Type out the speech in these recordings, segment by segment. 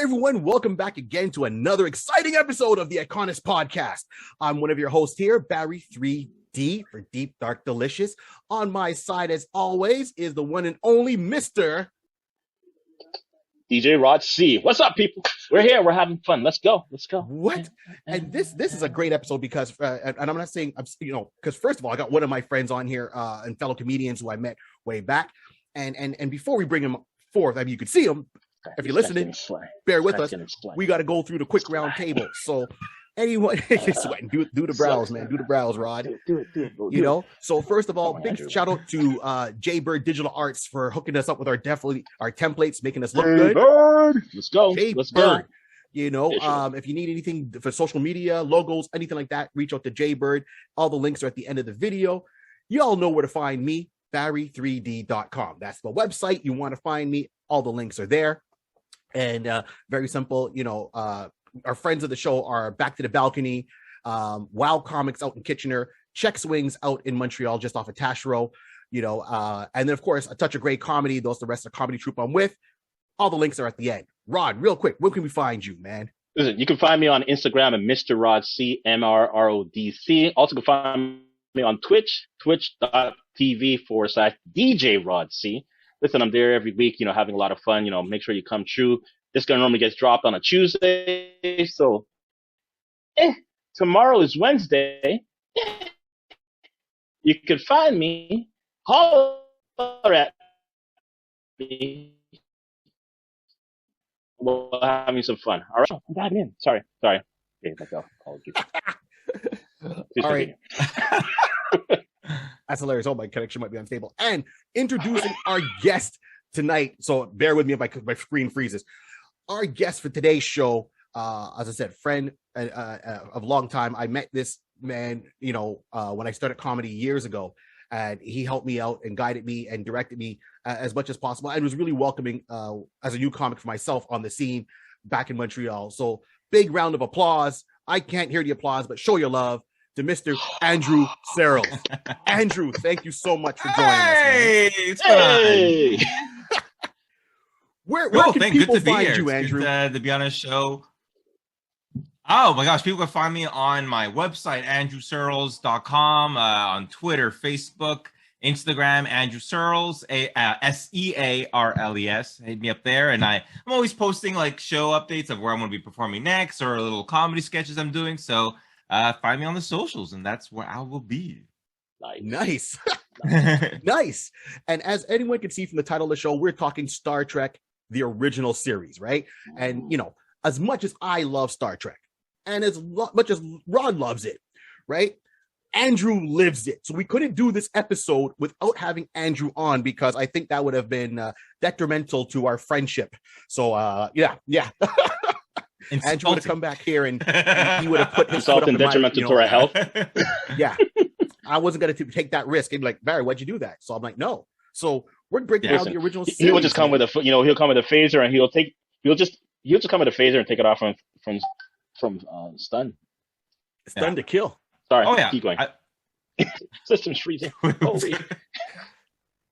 everyone. Welcome back again to another exciting episode of the Iconist Podcast. I'm one of your hosts here, Barry 3D for Deep, Dark, Delicious. On my side, as always, is the one and only Mr. DJ Rod C. What's up, people? We're here. We're having fun. Let's go. What? And this is a great episode because, and I'm not saying, because first of all, I got one of my friends on here and fellow comedians who I met way back. And before we bring him forth, I mean, you could see him. If you're listening, bear with us. We got to go through the quick round table. So anyone, sweating, do the brows, man. Do the brows, Rod. Do it. You know. So first of all, big shout out to Jaybird Digital Arts for hooking us up with our templates, making us look good. Let's go. Jaybird. You know, if you need anything for social media, logos, anything like that, reach out to Jaybird. All the links are at the end of the video. You all know where to find me, Barry3D.com. That's the website. You want to find me. All the links are there. And very simple, you know, our friends of the show are Back to the Balcony, Wild Comics out in Kitchener, Check Swings out in Montreal, just off of Taschereau, you know, and then, of course, A Touch of Great Comedy. Those are the rest of the comedy troupe I'm with. All the links are at the end. Rod, real quick, where can we find you, man? Listen, you can find me on Instagram at Mr. Rod C, MRRODC. Also, you can find me on Twitch, twitch.tv/DJ Rod C. Listen, I'm there every week, you know, having a lot of fun. You know, make sure you come true. This guy normally gets dropped on a Tuesday. So, tomorrow is Wednesday. You can find me. Holler at me. We're having some fun. All right. I'm diving in. Sorry. Okay, let go. Apologies. All right. That's hilarious. Oh, my connection might be unstable. And introducing our guest tonight. So bear with me if my screen freezes. Our guest for today's show, as I said, friend of a long time. I met this man, you know, when I started comedy years ago, and he helped me out and guided me and directed me as much as possible. And was really welcoming as a new comic for myself on the scene back in Montreal. So big round of applause. I can't hear the applause, but show your love to Mr. Andrew Searles. Andrew, thank you so much for joining us. Hey! Where can people find you, Andrew? Good to be on a show. Oh my gosh, people can find me on my website, andrewsearles.com, on Twitter, Facebook, Instagram, Andrew Searles, Searles. Hit me up there, and I'm always posting like show updates of where I'm going to be performing next, or little comedy sketches I'm doing. So find me on the socials, and that's where I will be. Nice. Nice. And as anyone can see from the title of the show, we're talking Star Trek, the original series, right? And, you know, as much as I love Star Trek, and as much as Rod loves it, right? Andrew lives it. So we couldn't do this episode without having Andrew on, because I think that would have been detrimental to our friendship. So, yeah. Andrew would have come back here and he would have put his foot up in detrimental to our health. Yeah. I wasn't going to take that risk. He'd be like, Barry, why'd you do that? So I'm like, no. So we're breaking down the original series. He will just come with a, you know, he'll come with a phaser, and he'll just come with a phaser and take it off from stun. Stun to kill. Sorry. Oh yeah. Keep going. System's freezing. Holy.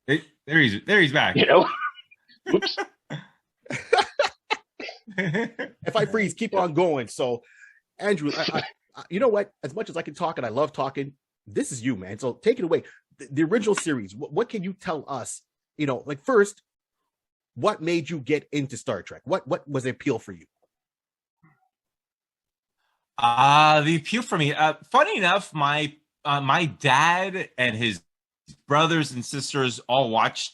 There he's back. You know. Oops. If I freeze, keep on going. So, Andrew, I, you know what? As much as I can talk, and I love talking, this is you, man. So take it away. The original series. What can you tell us? You know, like first, what made you get into Star Trek? What was the appeal for you? The appeal for me. Funny enough, my dad and his brothers and sisters all watched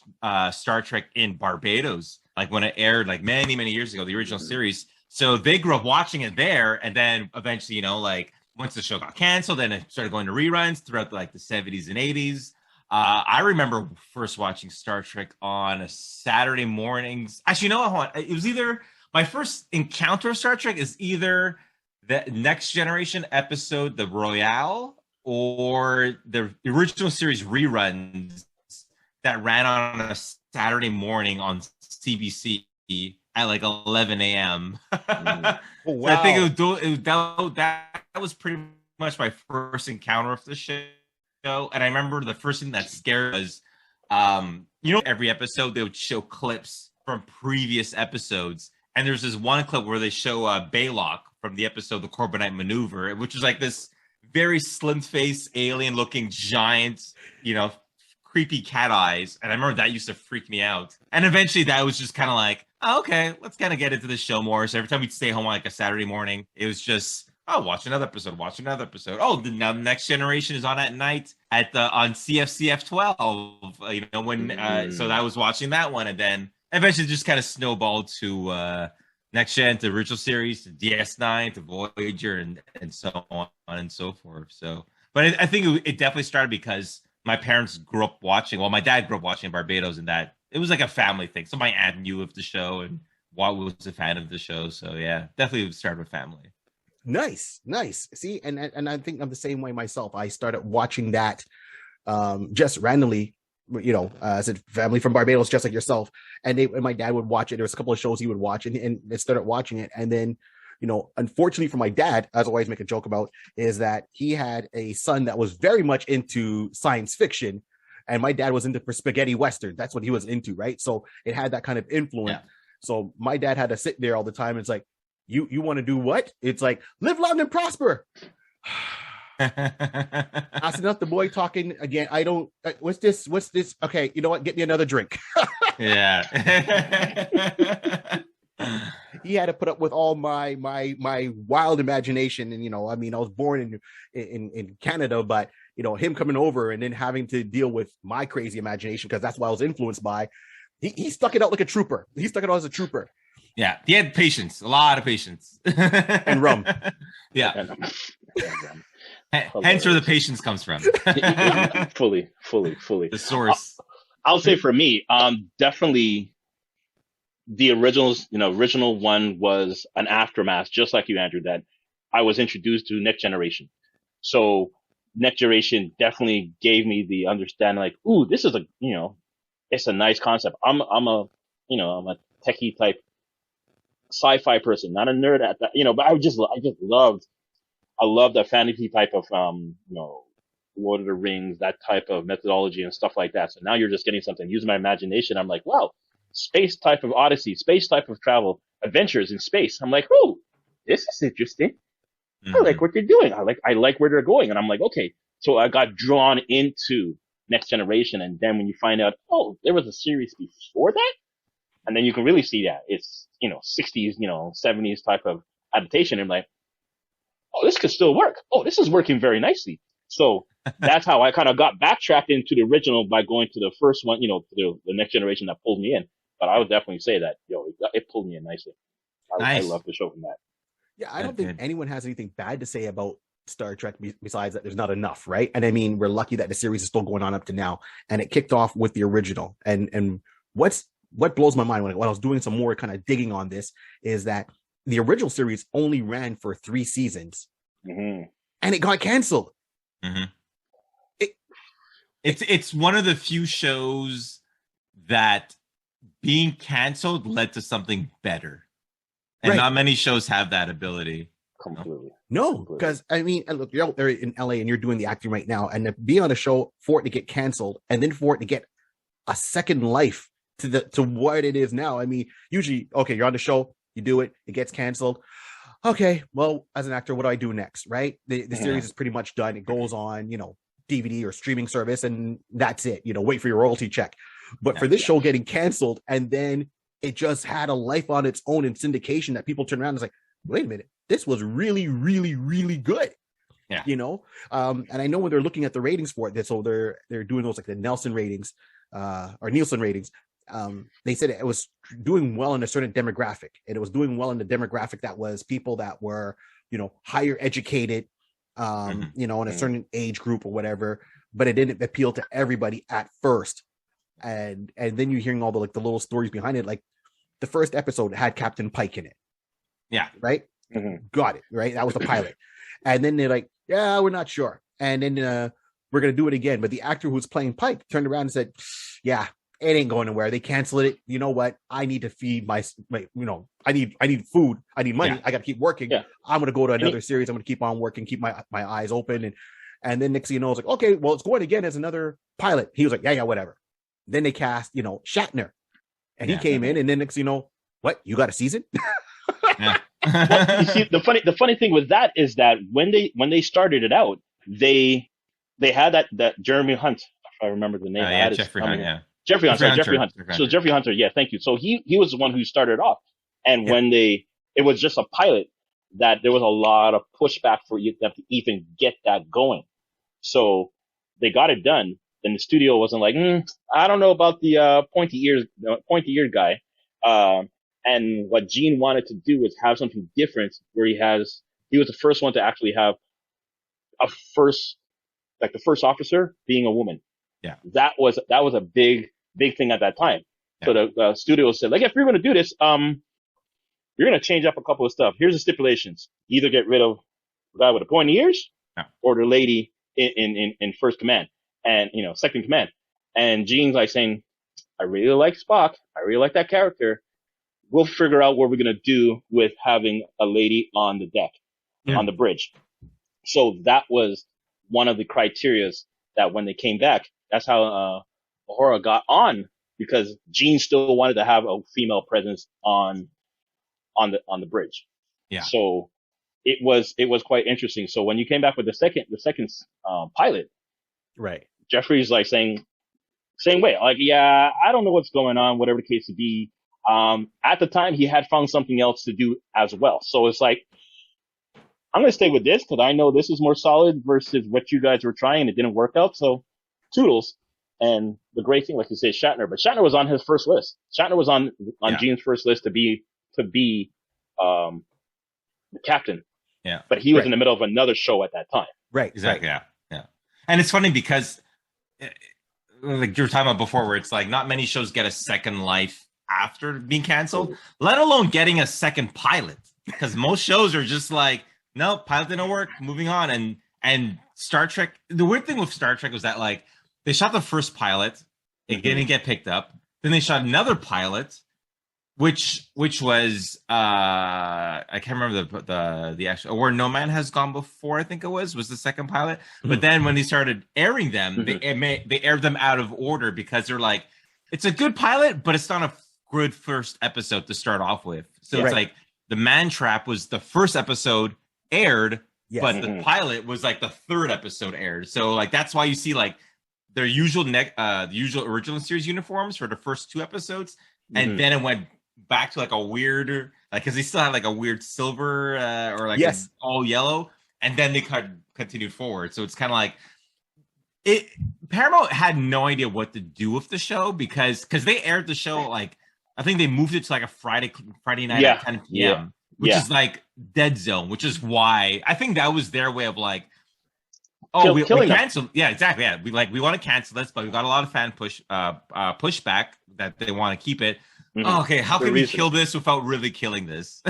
Star Trek in Barbados, like when it aired, like many years ago, the original series. So they grew up watching it there, and then eventually, you know, like once the show got canceled, then it started going to reruns throughout the 70s and 80s. I remember first watching Star Trek on a Saturday mornings. Actually, you know what? It was either my first encounter of Star Trek is either the Next Generation episode, The Royale, or the original series reruns that ran on a Saturday morning on CBC at like 11 a.m. Oh, wow. So I think that was pretty much my first encounter of the show. And I remember the first thing that scared was, you know, every episode they would show clips from previous episodes. and there's this one clip where they show Baylock from the episode The Corbinite Maneuver, which is like this very slim-faced, alien-looking giant, creepy cat eyes. And I remember that used to freak me out. And eventually that was just kind of like, oh, okay, let's kind of get into the show more. So every time we'd stay home on like a Saturday morning, it was just, oh, watch another episode. Oh, now the Next Generation is on at night on CFCF 12. So I was watching that one, and then eventually just kind of snowballed to Next Gen, to the original series, to DS9, to Voyager, and so on and so forth. So, but I think it definitely started because my parents grew up watching. Well, my dad grew up watching Barbados, and that it was like a family thing. So my aunt knew of the show and was a fan of the show. So yeah, definitely started with family. Nice. See, and I think I'm the same way myself. I started watching that just randomly, as a family from Barbados, just like yourself. And my dad would watch it. There was a couple of shows he would watch, and they started watching it. And then, unfortunately for my dad, as I always make a joke about, is that he had a son that was very much into science fiction, and my dad was into spaghetti western. That's what he was into, right? So it had that kind of influence. Yeah. So my dad had to sit there all the time. It's like, you want to do what? It's like, live long and prosper. That's enough. The boy talking again. I don't. What's this? Okay, you know what? Get me another drink. Yeah. He had to put up with all my wild imagination, and I was born in Canada, but him coming over and then having to deal with my crazy imagination, because that's what I was influenced by. He stuck it out like a trooper. He stuck it out as a trooper. Yeah, he had patience, a lot of patience, and rum. Yeah. Hence where the patience comes from. Fully. The source. I'll say for me, definitely the original one was an aftermath, just like you, Andrew, that I was introduced to Next Generation. So Next Generation definitely gave me the understanding, like, ooh, this is it's a nice concept. I'm a techie type sci-fi person, not a nerd at that, but I just love that fantasy type of, Lord of the Rings, that type of methodology and stuff like that. So now you're just getting something, using my imagination. I'm like, wow, space type of odyssey, space type of travel, adventures in space. I'm like, oh, this is interesting. Mm-hmm. I like what they're doing. I like where they're going. And I'm like, okay. So I got drawn into Next Generation. And then when you find out, oh, there was a series before that, and then you can really see that it's, 60s, 70s type of adaptation. And I'm like, oh, this could still work. Oh, this is working very nicely. So that's how I kind of got backtracked into the original by going to the first one, to the Next Generation that pulled me in. But I would definitely say that, it pulled me in nicely. I love the show from that. Yeah, I don't think anyone has anything bad to say about Star Trek besides that there's not enough, right? And I mean, we're lucky that the series is still going on up to now, and it kicked off with the original. And what blows my mind when I was doing some more kind of digging on this is that the original series only ran for 3 seasons, and it got canceled. Mm-hmm. It's one of the few shows that being canceled led to something better, and not many shows have that ability. Completely. No, because I mean, look, you're out there in LA and you're doing the acting right now, and to be on a show for it to get canceled and then for it to get a second life to what it is now. I mean, usually, okay, you're on the show, you do it, it gets canceled. Okay, well, as an actor, what do I do next? Right? The series is pretty much done. It goes on, DVD or streaming service, and that's it. Wait for your royalty check. But for this show getting canceled, and then it just had a life on its own in syndication that people turn around and it's like, wait a minute, this was really, really, really good. Yeah. And I know when they're looking at the ratings for it, so they're doing those like the Nielsen ratings. They said it was doing well in a certain demographic, and it was doing well in the demographic that was people that were, higher educated, in a certain age group or whatever, but it didn't appeal to everybody at first. And then you're hearing all the little stories behind it. Like the first episode had Captain Pike in it. Yeah. Right. Mm-hmm. Got it. Right. That was the pilot. And then they're like, yeah, we're not sure. And then we're going to do it again. But the actor who's playing Pike turned around and said, yeah, it ain't going nowhere. They canceled it. You know what? I need to feed my I need food. I need money. Yeah. I got to keep working. Yeah. I'm going to go to another series. I'm going to keep on working, keep my eyes open. And then next thing you know, it's like, okay, well, it's going again as another pilot. He was like, yeah, whatever. Then they cast, Shatner, and he came in, and then next thing you know, what, you got a season? Yeah. Well, you see, the funny thing with that is that when they started it out, they had that Jeremy Hunt, if I remember the name. Yeah, Jeffrey Hunt, yeah. Jeffrey Hunt, sorry, Jeffrey Hunt. Jeffrey So Hunter. Jeffrey Hunter, yeah, thank you. So he was the one who started off. And Yeah. when it was just a pilot, that there was a lot of pushback for them to even get that going. So they got it done. And the studio wasn't like, I don't know about the pointy-eared guy. And what Gene wanted to do was have something different where he was the first one to actually have the first officer being a woman. Yeah. That was a big thing at that time. Yeah. So the studio said, like, if you're going to do this, you're going to change up a couple of stuff. Here's the stipulations. Either get rid of the guy with the pointy ears or the lady in first command and, second command. And Gene's like saying, I really like Spock. I really like that character. We'll figure out what we're going to do with having a lady on the deck, on the bridge. So that was one of the criterias that when they came back, that's how Uhura got on, because Gene still wanted to have a female presence on the bridge. Yeah. So it was quite interesting. So when you came back with the second pilot, Right. Jeffrey's like saying, same way, like, yeah, I don't know what's going on, whatever the case to be. At the time, he had found something else to do as well. So it's like, I'm going to stay with this because I know this is more solid versus what you guys were trying and it didn't work out. So toodles. And the great thing, like you say, Shatner, but Shatner was on his first list. Shatner was on Gene's first list to be the captain. Yeah. But he was in the middle of another show at that time. Right. Exactly. Right. Yeah. And it's funny because, like you were talking about before, where it's like not many shows get a second life after being canceled, let alone getting a second pilot. Because most shows are just like, no, pilot didn't work, moving on. And Star Trek, the weird thing with Star Trek was that, like, they shot the first pilot, it didn't get picked up. Then they shot another pilot, which was I can't remember the actual, Where No Man Has Gone Before, I think it was the second pilot. But then when they started airing them, they aired them out of order because they're like, it's a good pilot, but it's not a good first episode to start off with. So it's like the Man Trap was the first episode aired, but the pilot was like the third episode aired. So like that's why you see like their usual original series uniforms for the first two episodes, and then it went back to like a weird, like, because they still had like a weird silver or like all yellow, and then they continued forward. So it's kind of like Paramount had no idea what to do with the show because they aired the show, like, I think they moved it to like a Friday night at 10 p.m. Which is like dead zone, which is why I think that was their way of like, we canceled. Yeah, exactly. Yeah, we want to cancel this, but we got a lot of fan pushback that they want to keep it. Okay, how can we kill this without really killing this?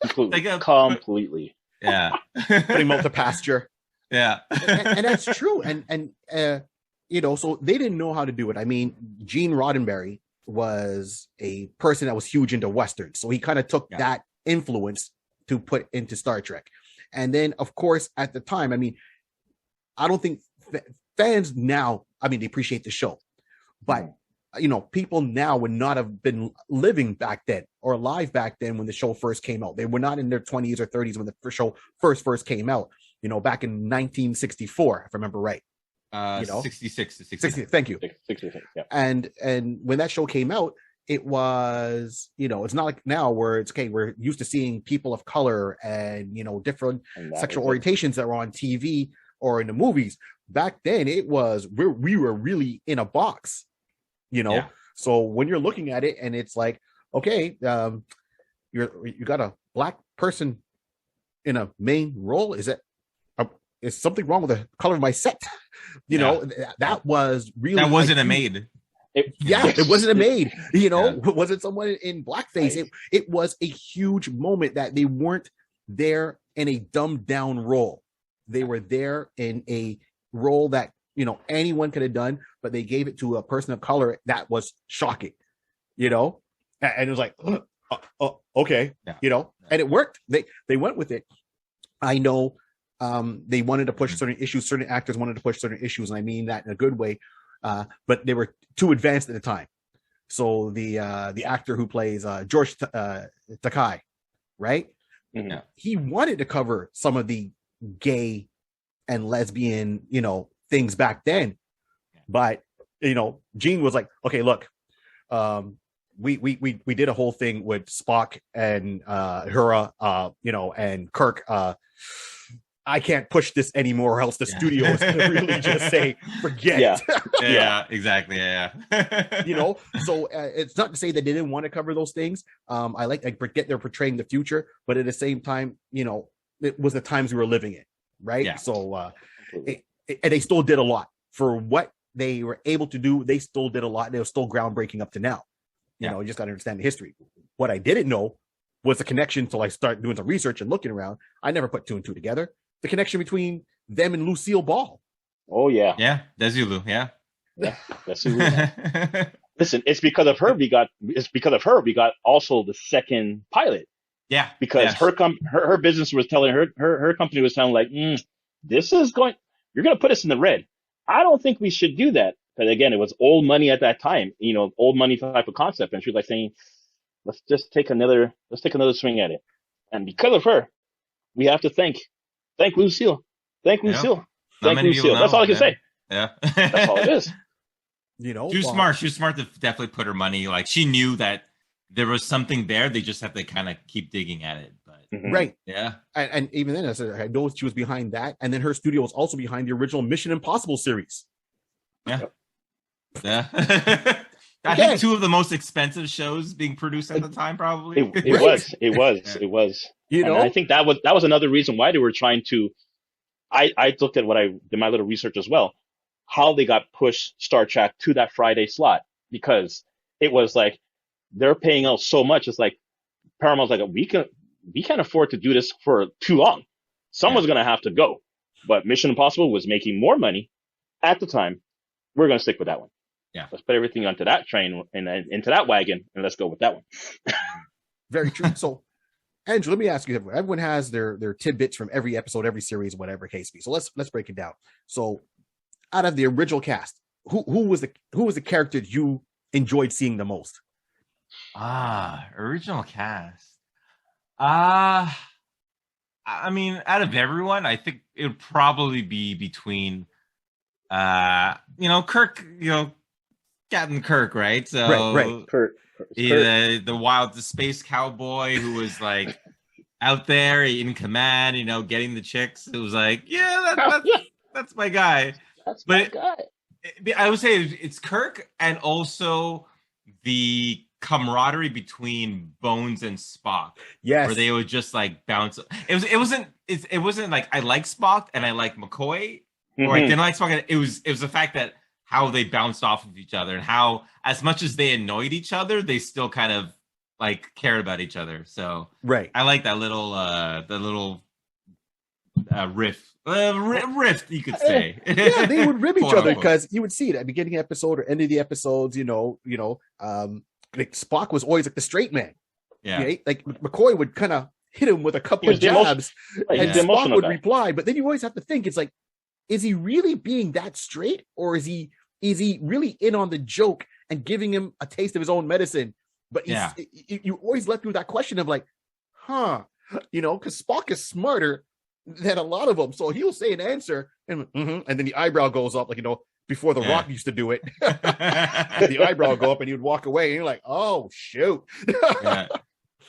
Completely. Yeah. Putting them out to pasture. Yeah. and that's true. And so they didn't know how to do it. I mean, Gene Roddenberry was a person that was huge into Westerns. So he kind of took that influence to put into Star Trek. And then, of course, at the time, I mean, I don't think fans now, I mean, they appreciate the show. But, people now would not have been living back then or alive back then when the show first came out. They were not in their 20s or 30s when the show first came out, back in 1964, if I remember right. 66 to 60. Thank you. 66, yeah. And when that show came out, it was, it's not like now where it's okay, we're used to seeing people of color and different sexual orientations that were on TV or in the movies. Back then it was we were really in a box, So when you're looking at it and it's like, okay, you got a black person in a main role, is something wrong with the color of my set? That was really, that wasn't a maid. It wasn't a maid. Was it someone in blackface? Right. It was a huge moment that they weren't there in a dumbed down role. They were there in a role that anyone could have done, but they gave it to a person of color. That was shocking, and it was like, okay, and it worked. They went with it. I know. They wanted to push certain issues. Certain actors wanted to push certain issues, and I mean that in a good way. But they were too advanced at the time. So the actor who plays George Takai, right? Mhm. He wanted to cover some of the gay and lesbian, things back then, but Gene was like, okay, look, we did a whole thing with Spock and Uhura, and Kirk. I can't push this anymore, or else the studio is going to really just say, forget it. Yeah, exactly. Yeah. So it's not to say that they didn't want to cover those things. I forget they're portraying the future, but at the same time, it was the times we were living in, right? Yeah. So, and they still did a lot for what they were able to do. They still did a lot. They were still groundbreaking up to now. You just got to understand the history. What I didn't know was the connection till I start doing some research and looking around. I never put two and two together. The connection between them and Lucille Ball. Oh yeah. Yeah, Desilu. Yeah. Yeah. Listen, it's because of her we got also the second pilot. Yeah. Because her business was telling her company was telling like, this is you're going to put us in the red. I don't think we should do that. But again, it was old money at that time, old money type of concept. And she was like saying, let's take another swing at it. And because of her, we have to thank Lucille. Thank Lucille. Thank Lucille. That's all I can say. Yeah. That's all it is. She was smart. She was smart to definitely put her money. Like she knew that there was something there. They just have to kind of keep digging at it. But right. Yeah. And even then, I know she was behind that. And then her studio was also behind the original Mission Impossible series. Yeah. Yeah. I think two of the most expensive shows being produced at the time, probably. It was. And I think that was another reason why they were trying to. I looked at what I did my little research as well, how they got pushed Star Trek to that Friday slot, because it was like they're paying out so much. It's like Paramount's like, we can't afford to do this for too long. Someone's gonna have to go. But Mission Impossible was making more money at the time. We're gonna stick with that one. Yeah. Let's put everything onto that train and into that wagon, and let's go with that one. Very true. So, Andrew, let me ask you: everyone has their tidbits from every episode, every series, whatever case be. So let's break it down. So, out of the original cast, who was the character that you enjoyed seeing the most? Original cast. I mean, out of everyone, I think it would probably be between, Kirk, Captain Kirk, right? So right. Kirk. The space cowboy who was like out there in command, getting the chicks. It was like, that's my guy. That's my guy. I would say it's Kirk, and also the camaraderie between Bones and Spock. Yes, where they would just like bounce. It wasn't like I like Spock and I like McCoy, or I didn't like Spock. It was the fact that how they bounced off of each other, and how, as much as they annoyed each other, they still kind of like cared about each other. So right, I like that little rift, you could say. Yeah, they would rib each other, because you would see it at the beginning of the episode or end of the episodes. Like Spock was always like the straight man. Yeah, like McCoy would kind of hit him with a couple of jabs, and Spock would reply. But then you always have to think, it's like, is he really being that straight, or is he really in on the joke and giving him a taste of his own medicine? But you always left with that question of like, because Spock is smarter than a lot of them, so he'll say an answer and and then the eyebrow goes up, like before the Rock used to do it. The eyebrow go up and he'd walk away, and you're like, oh shoot.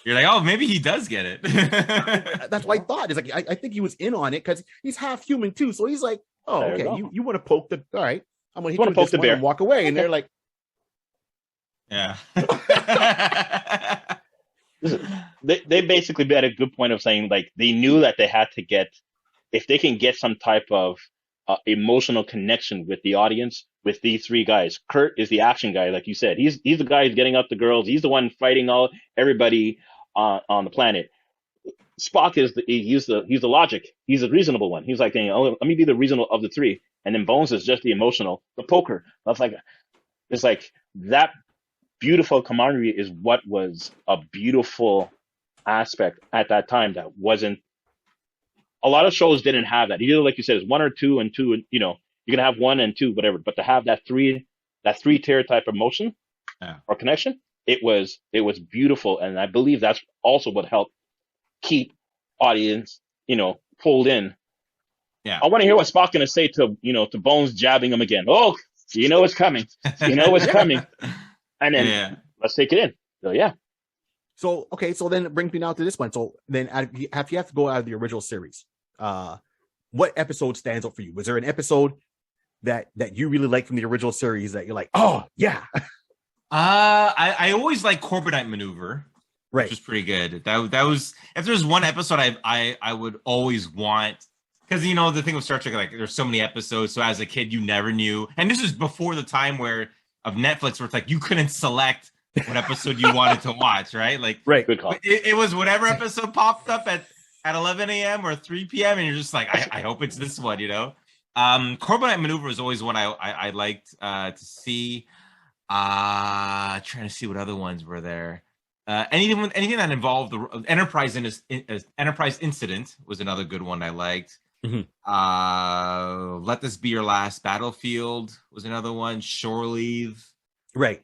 You're like, oh, maybe he does get it. That's what I thought. It's like I think he was in on it, because he's half human too. So he's like, oh, okay, you want to poke the, all right, I'm gonna hit you poke the bear and walk away. And they're like, yeah. They basically had a good point of saying, like, they knew that they had to get, if they can get some type of emotional connection with the audience, with these three guys. Kurt is the action guy, like you said. He's the guy who's getting up the girls. He's the one fighting everybody on the planet. Spock is he's the logic. He's the reasonable one. He's like, let me be the reasonable of the three. And then Bones is just the emotional, the poker. It's like that beautiful camaraderie is what was a beautiful aspect at that time that wasn't. A lot of shows didn't have that. Either, like you said, it's one or two, and two, and you can have one and two, whatever. But to have that three tier type of emotion, or connection, it was beautiful, and I believe that's also what helped keep audience, pulled in. Yeah. I want to hear what Spock's gonna say to Bones jabbing him again. Oh, it's coming. It's coming. And then let's take it in. So yeah. So okay, so then it brings me now to this one. So then if you have to go out of the original series, what episode stands out for you? Was there an episode that you really liked from the original series that you're like, oh yeah? I always like Corbinite Maneuver, right? Which was pretty good. That was, if there's one episode I would always want, because the thing with Star Trek, like there's so many episodes, so as a kid you never knew, and this is before the time of Netflix where it's like you couldn't select what episode you wanted to watch, right? Like, right. Good call. It was whatever episode popped up at 11 a.m. or 3 p.m. and you're just like, I hope it's this one, Corbinite Maneuver was always one I liked to see. Trying to see what other ones were there. Anything that involved the Enterprise Enterprise Incident was another good one I liked. Mm-hmm. Let This Be Your Last Battlefield was another one. Shore Leave. Right.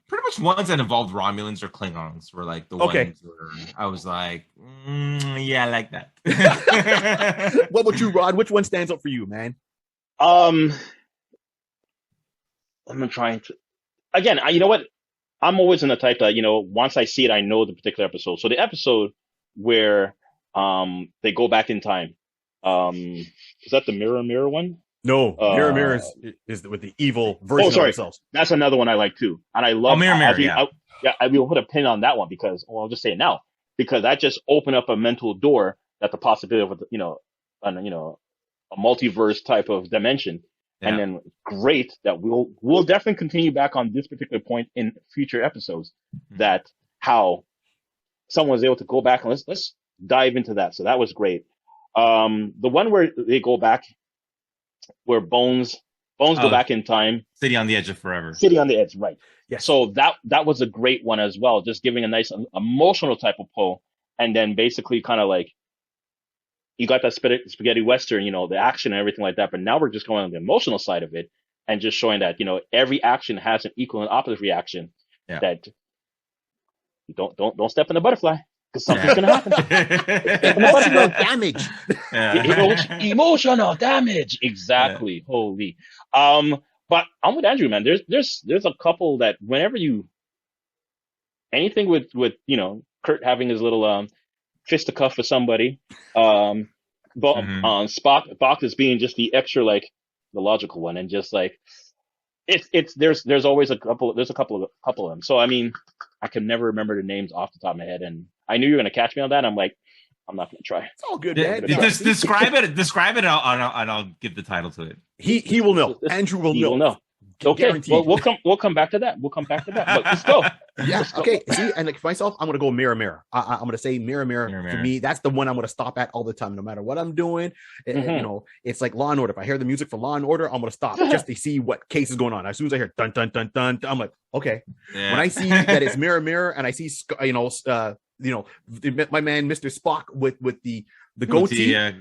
Pretty much ones that involved Romulans or Klingons were like the ones where I was like, yeah, I like that. What about you, Rod? Which one stands out for you, man? I'm trying to. Again, you know what? I'm always in the type that, once I see it, I know the particular episode. So the episode where they go back in time, is that the Mirror one? No, Mirror is with the evil version of themselves. That's another one I like too, and I love Mirror. I will put a pin on that one because, I'll just say it now, because that just opened up a mental door that the possibility of a multiverse type of dimension. Yeah. And then great that we'll definitely continue back on this particular point in future episodes, that how someone was able to go back and let's dive into that. So that was great. The one where they go back, where Bones go back in time. City on the Edge of Forever. City on the Edge, right. Yes. So that was a great one as well, just giving a nice emotional type of pull. And then basically kind of like, you got that spaghetti Western, the action and everything like that. But now we're just going on the emotional side of it and just showing that, every action has an equal and opposite reaction. Yeah. That you don't step in the butterfly, because something's going to happen. Emotional damage. Emotional damage. Exactly. Yeah. Holy. But I'm with Andrew, man. There's a couple that whenever anything with Kurt having his little fisticuff with somebody, but Spock is being just the extra, like the logical one, and just like there's always a couple of them. So I mean, I can never remember the names off the top of my head, and I knew you were gonna catch me on that. I'm like, I'm not gonna try. It's all good, man. Describe it, and I'll give the title to it. He will know. Andrew will know. He will know. Okay, well, we'll come back to that. But let's go. Yeah. Okay. See, and like for myself, I'm gonna go Mirror. I'm gonna say Mirror. For me, that's the one I'm gonna stop at all the time, no matter what I'm doing. It's like Law and Order. If I hear the music for Law and Order, I'm gonna stop just to see what case is going on. As soon as I hear dun dun dun dun, I'm like, okay. Yeah. When I see that it's Mirror, and I see my man Mr. Spock with the goatee, yeah,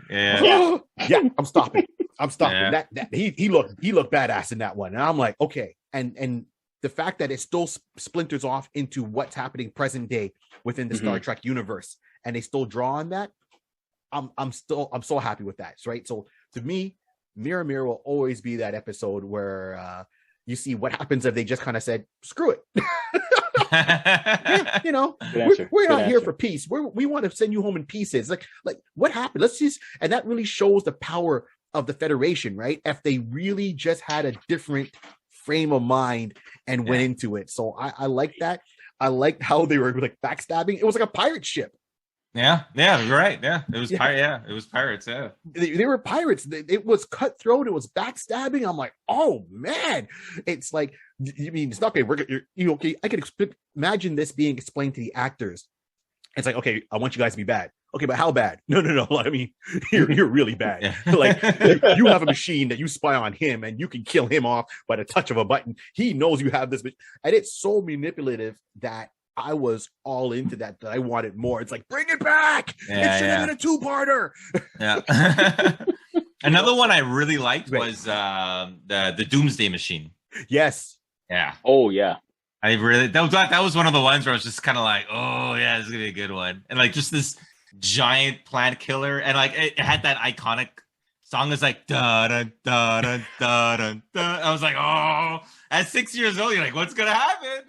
I'm stopping. Yeah. That he looked badass in that one, and I'm like, okay. And the fact that it still splinters off into what's happening present day within the Star Trek universe, and they still draw on that, I'm so happy with that, right? So to me, Mirror will always be that episode where you see what happens if they just kind of said, screw it. We're not here for peace. We want to send you home in pieces. Like what happened? And that really shows the power of the Federation, right? If they really just had a different frame of mind and went into it. So I like that. I liked how they were like backstabbing. It was like a pirate ship. Yeah, you're right. Yeah, it was it was pirates. Yeah, they were pirates. It was cutthroat. It was backstabbing. I'm like, oh man, it's like, you mean it's not okay? Okay, I can imagine this being explained to the actors. It's like, okay, I want you guys to be bad. Okay, but how bad? No. I mean, you're really bad. Yeah. Like you have a machine that you spy on him, and you can kill him off by the touch of a button. He knows you have this, and it's so manipulative that I was all into that I wanted more. It's like, bring it back. It should have been a two-parter. Yeah. Another one I really liked was the Doomsday Machine. Yes. Yeah. Oh yeah. I really that was one of the ones where I was just kind of like, oh yeah, this is gonna be a good one, and like just this giant plant killer, and like it had that iconic song. Is like da da da da da da da. I was like, oh, at 6 years old, you're like, what's gonna happen?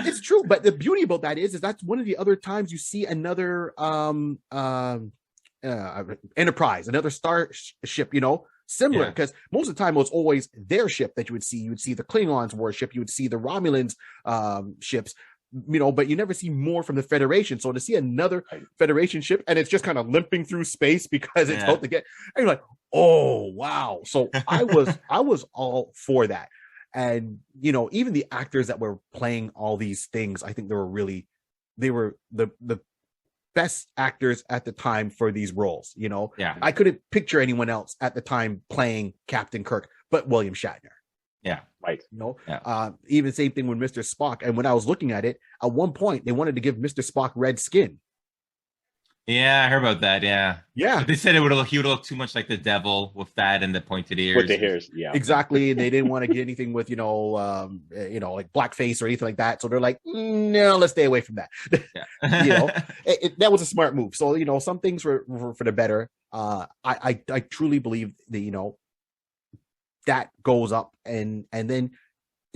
It's true, but the beauty about that is that's one of the other times you see another Enterprise, another starship, similar, because most of the time it was always their ship that you would see. You would see the Klingons' warship, you would see the Romulans' ships, but you never see more from the Federation. So to see another Federation ship and it's just kind of limping through space because it's about to get, and you're like, oh wow. So I was all for that. And even the actors that were playing all these things, I think they were the best actors at the time for these roles. I couldn't picture anyone else at the time playing Captain Kirk but William Shatner. Yeah, right. Even same thing with Mr. Spock. And when I was looking at it, at one point they wanted to give Mr. Spock red skin. Yeah, I heard about that. Yeah. But they said he would look too much like the devil with that and the pointed ears. With the hairs, yeah. Exactly. And they didn't want to get anything with, like blackface or anything like that. So they're like, no, let's stay away from that. Yeah. That was a smart move. So, some things were for the better. I truly believe that, that goes up and then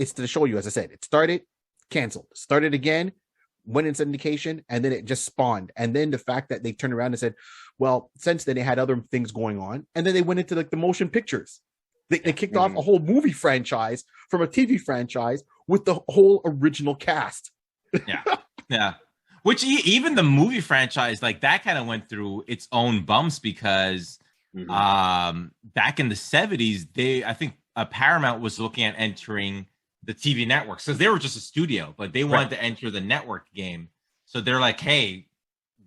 it's to show you, as I said, it started, canceled, started again, went in syndication, and then it just spawned. And then the fact that they turned around and said, well, since then they had other things going on, and then they went into like the motion pictures. They kicked off a whole movie franchise from a TV franchise with the whole original cast. Yeah. Which even the movie franchise, like that kind of went through its own bumps because back in the 70s, I think Paramount was looking at entering the TV networks because they were just a studio, but they wanted to enter the network game. So they're like, hey,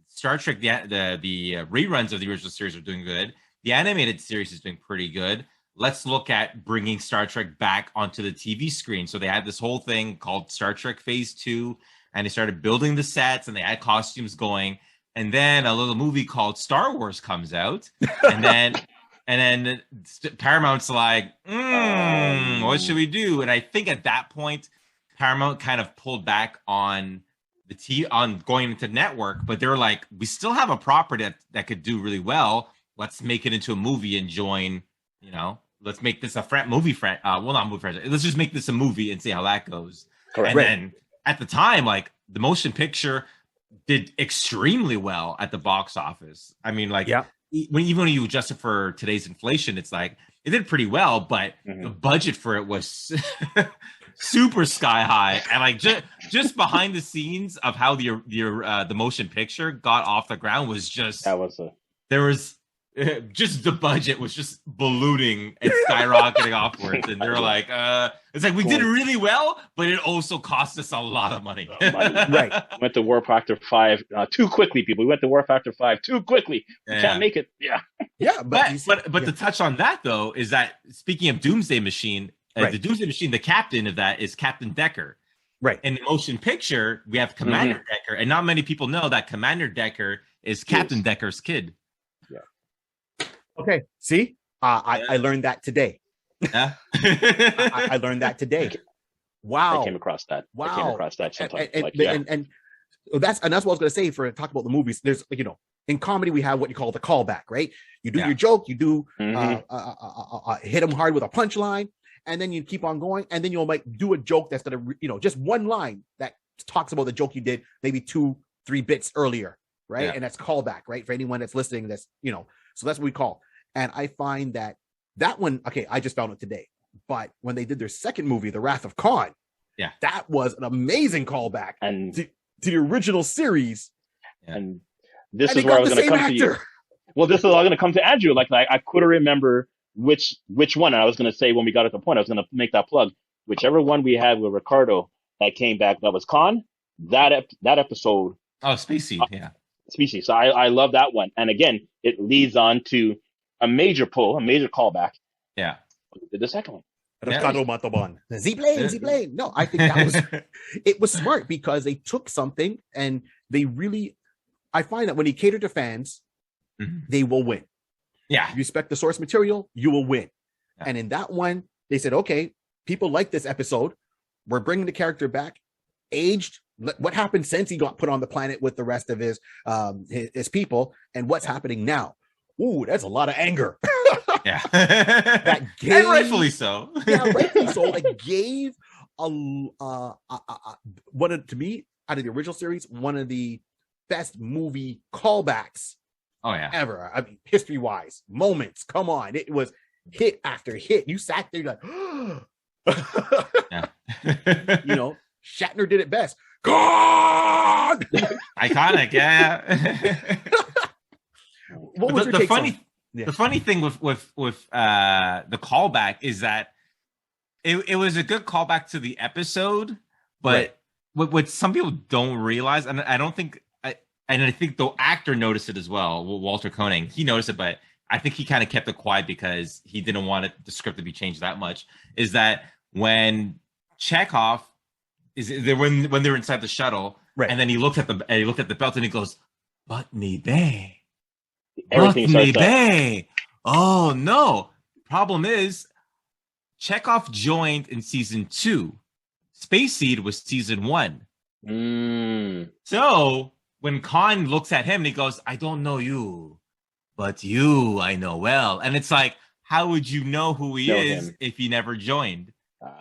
Star Trek, the reruns of the original series are doing good. The animated series is doing pretty good. Let's look at bringing Star Trek back onto the TV screen. So they had this whole thing called Star Trek Phase 2, and they started building the sets and they had costumes going. And then a little movie called Star Wars comes out, and then Paramount's like, what should we do? And I think at that point, Paramount kind of pulled back on on going into network, but they were like, we still have a property that could do really well. Let's make it into a movie and join, let's make this a movie franchise. Well, not movie franchise. Let's just make this a movie and see how that goes. Correct. And then at the time, like the motion picture did extremely well at the box office. I mean, like, even when you adjust it for today's inflation, it's like it did pretty well, but the budget for it was super sky high. And like just behind the scenes of how the motion picture got off the ground was just there was just the budget was just ballooning and skyrocketing upwards, and they're like, it's like we did really well, but it also cost us a lot of money. Right. Went to War Factor 5 too quickly, people. We went to War Factor 5 too quickly. We can't make it. Yeah. But to touch on that though, is that speaking of Doomsday Machine, the Doomsday Machine, the captain of that is Captain Decker. Right. In the motion picture, we have Commander Decker, and not many people know that Commander Decker is Captain Decker's kid. Okay, see, I learned that today. Yeah, I learned that today. Wow, I came across that. Wow, I came across that sometimes. And that's what I was going to say for talk about the movies. There's in comedy we have what you call the callback, right? You do your joke, you do hit them hard with a punchline, and then you keep on going, and then you'll do a joke that's going to just one line that talks about the joke you did maybe 2-3 bits earlier, right? And that's callback, right? For anyone that's listening, that's so that's what we call. And I find that one, okay, I just found it today. But when they did their second movie, The Wrath of Khan, that was an amazing callback to the original series. And this is where I was going to come to you. Well, this is all going to come to Andrew. Like I couldn't remember which one. And I was going to say when we got at the point, I was going to make that plug. Whichever one we had with Ricardo that came back, that was Khan. That episode. Oh, Species. Species. So I love that one. And again, it leads on to a major callback. Yeah. The second one. Z-Plane. No, I think that was it was smart because they took something and they really, I find that when you cater to fans, they will win. Yeah. You respect the source material, you will win. Yeah. And in that one, they said, okay, people like this episode. we're bringing the character back, aged. What happened since he got put on the planet with the rest of his people, and what's happening now? Ooh, that's a lot of anger. Yeah, That gave, and rightfully so. Yeah, rightfully so. It gave one of, to me, out of the original series, one of the best movie callbacks. Oh yeah, ever. I mean, history wise, moments. Come on, it was hit after hit. You sat there like, yeah. You know, Shatner did it best. God, Iconic, yeah. What was your take on? The funny thing with the callback is that it was a good callback to the episode, but right. what some people don't realize, and I don't think, and I think the actor noticed it as well, Walter Koenig, he noticed it, but I think he kind of kept it quiet because he didn't want the script to be changed that much, is that when Chekhov when they're inside the shuttle, right. And then he looked at the belt and he goes, Botany Bay. Botany Bay. Oh no. Problem is, Chekhov joined in season 2. Space Seed was season 1. So when Khan looks at him and he goes, I don't know you, but you I know well. And it's like, how would you know who he is if he never joined?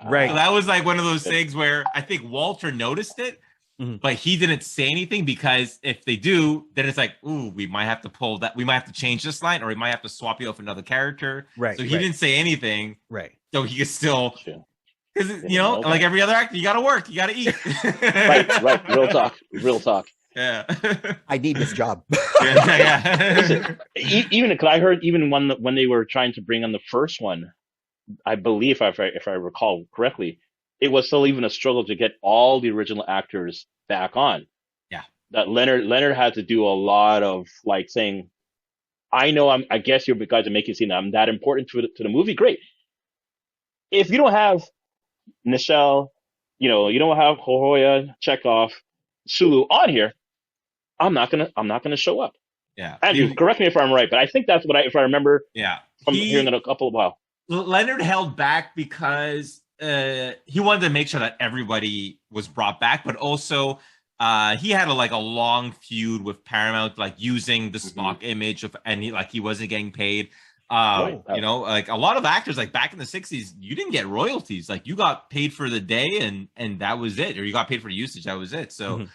Right. So that was like one of those things where I think Walter noticed it, but he didn't say anything, because if they do, then it's like, ooh, we might have to pull that. We might have to change this line, or we might have to swap you off another character. Right. So he didn't say anything. Right. So he could still, because like every other actor, you got to work, you got to eat. Right. Real talk. Yeah. I need this job. Yeah. Listen, even because I heard even when they were trying to bring on the first one, I believe if I recall correctly, it was still even a struggle to get all the original actors back on. Yeah. That Leonard had to do a lot of like saying, I know I guess you guys are making it seem that I'm that important to the movie. Great. If you don't have Nichelle, you don't have Hohoya, Chekhov, Sulu on here, I'm not gonna show up. Yeah. Andrew, correct me if I'm right, but I think that's if I remember. Yeah. From hearing it a couple of while. Leonard held back because he wanted to make sure that everybody was brought back, but also he had a long feud with Paramount, like using the Spock image and he wasn't getting paid. Like a lot of actors, like back in the 60s, you didn't get royalties. Like you got paid for the day and that was it, or you got paid for the usage. That was it. So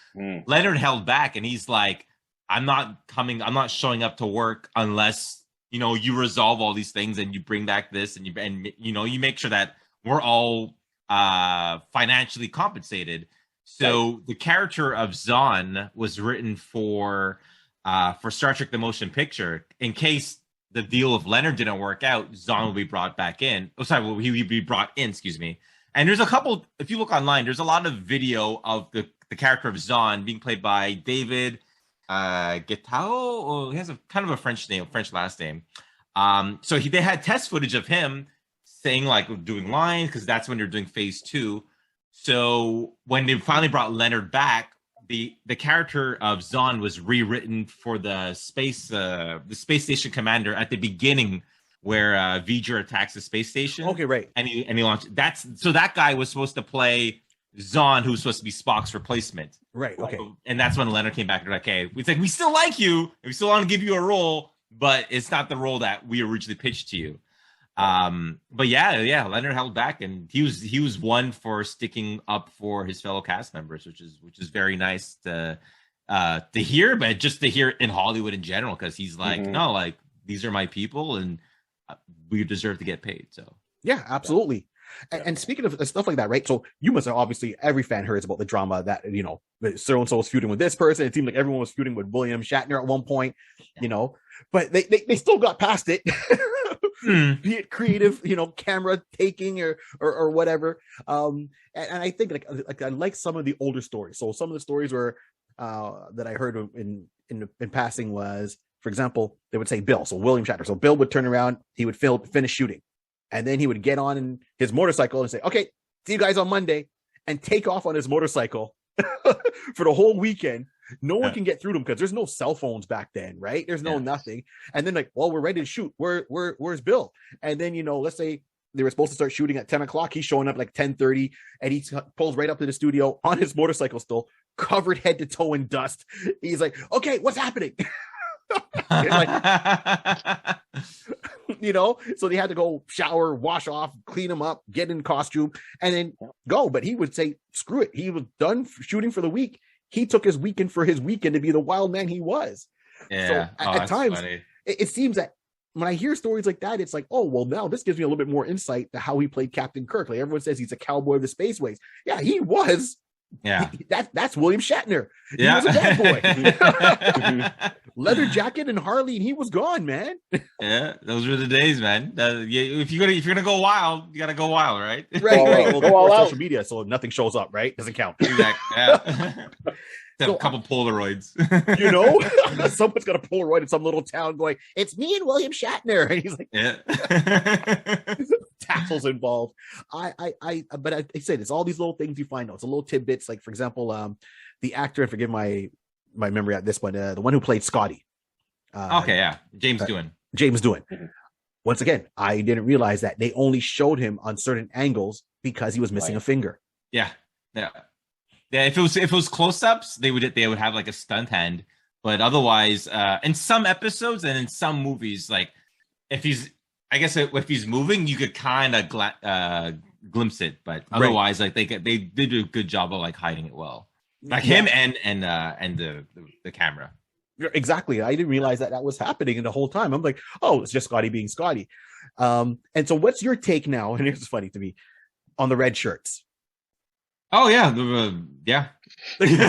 Leonard held back, and he's like, I'm not showing up to work unless you resolve all these things and you bring back this and you make sure that we're all financially compensated. So the character of Zahn was written for Star Trek: The Motion Picture. In case the deal of Leonard didn't work out, Zahn will be brought back in. He would be brought in, excuse me. And there's a couple, if you look online, there's a lot of video of the character of Zahn being played by David Guettau. He has a kind of a French last name. So they had test footage of him saying doing lines, because that's when they're doing phase 2. So when they finally brought Leonard back, the character of Zahn was rewritten for the space station commander at the beginning, where V'ger attacks the space station. Okay, right. And he launched. That guy was supposed to play Zahn, who was supposed to be Spock's replacement. Right. Okay. And that's when Leonard came back and they're like, "Hey, it's like we still like you, and we still want to give you a role, but it's not the role that we originally pitched to you." But yeah, Leonard held back, and he was one for sticking up for his fellow cast members, which is very nice to hear, but just to hear in Hollywood in general, because he's like, no, like these are my people, and we deserve to get paid. So yeah, absolutely. And speaking of stuff like that, right? So you must have, obviously, every fan hears about the drama that, so and so was feuding with this person. It seemed like everyone was feuding with William Shatner at one point, but they still got past it. Be it creative, camera taking or whatever. And I think I like some of the older stories. So some of the stories were that I heard in passing was, for example, they would say Bill. So William Shatner. So Bill would turn around, he would finish shooting, and then he would get on his motorcycle and say, "Okay, see you guys on Monday," and take off on his motorcycle for the whole weekend. No one can get through them because there's no cell phones back then, right? There's no nothing. And then we're ready to shoot. Where's Bill? And then, let's say they were supposed to start shooting at 10 o'clock. He's showing up like 10:30, and he pulls right up to the studio on his motorcycle still, covered head to toe in dust. He's like, okay, what's happening? Like, so they had to go shower, wash off, clean him up, get in costume, and then go. But he would say, screw it. He was done shooting for the week. He took his weekend for his weekend to be the wild man he was. Yeah. So at times, it seems that when I hear stories like that, it's like, oh, well, now this gives me a little bit more insight to how he played Captain Kirk. Like everyone says he's a cowboy of the spaceways. Yeah, he was. Yeah. That's William Shatner. He Yeah. was a bad boy. Leather jacket and Harley, and he was gone, man. Yeah, those were the days, man. If you're gonna go wild, you gotta go wild, right? Right. Well, Go all before out. social media, so nothing shows up, right? Doesn't count. Exactly. Yeah. So, a couple Polaroids. Someone's got a Polaroid in some little town going, it's me and William Shatner. And he's like, Yeah. tassels involved. But I said it's all these little things you find out. It's a little tidbits. Like, for example, the actor, and forgive my memory at this one, the one who played Scotty. Okay, yeah. James Doohan. Mm-hmm. Once again, I didn't realize that they only showed him on certain angles because he was missing a finger. Yeah. If it was close-ups, they would have like a stunt hand, but otherwise, in some episodes and in some movies, like if he's moving, you could kind of glimpse it, but otherwise, like they did a good job of like hiding it well, like him and the camera. Exactly. I didn't realize that was happening the whole time. I'm like, oh, it's just Scotty being Scotty. And so, what's your take now? And it's funny to me on the red shirts. Oh yeah, yeah. Is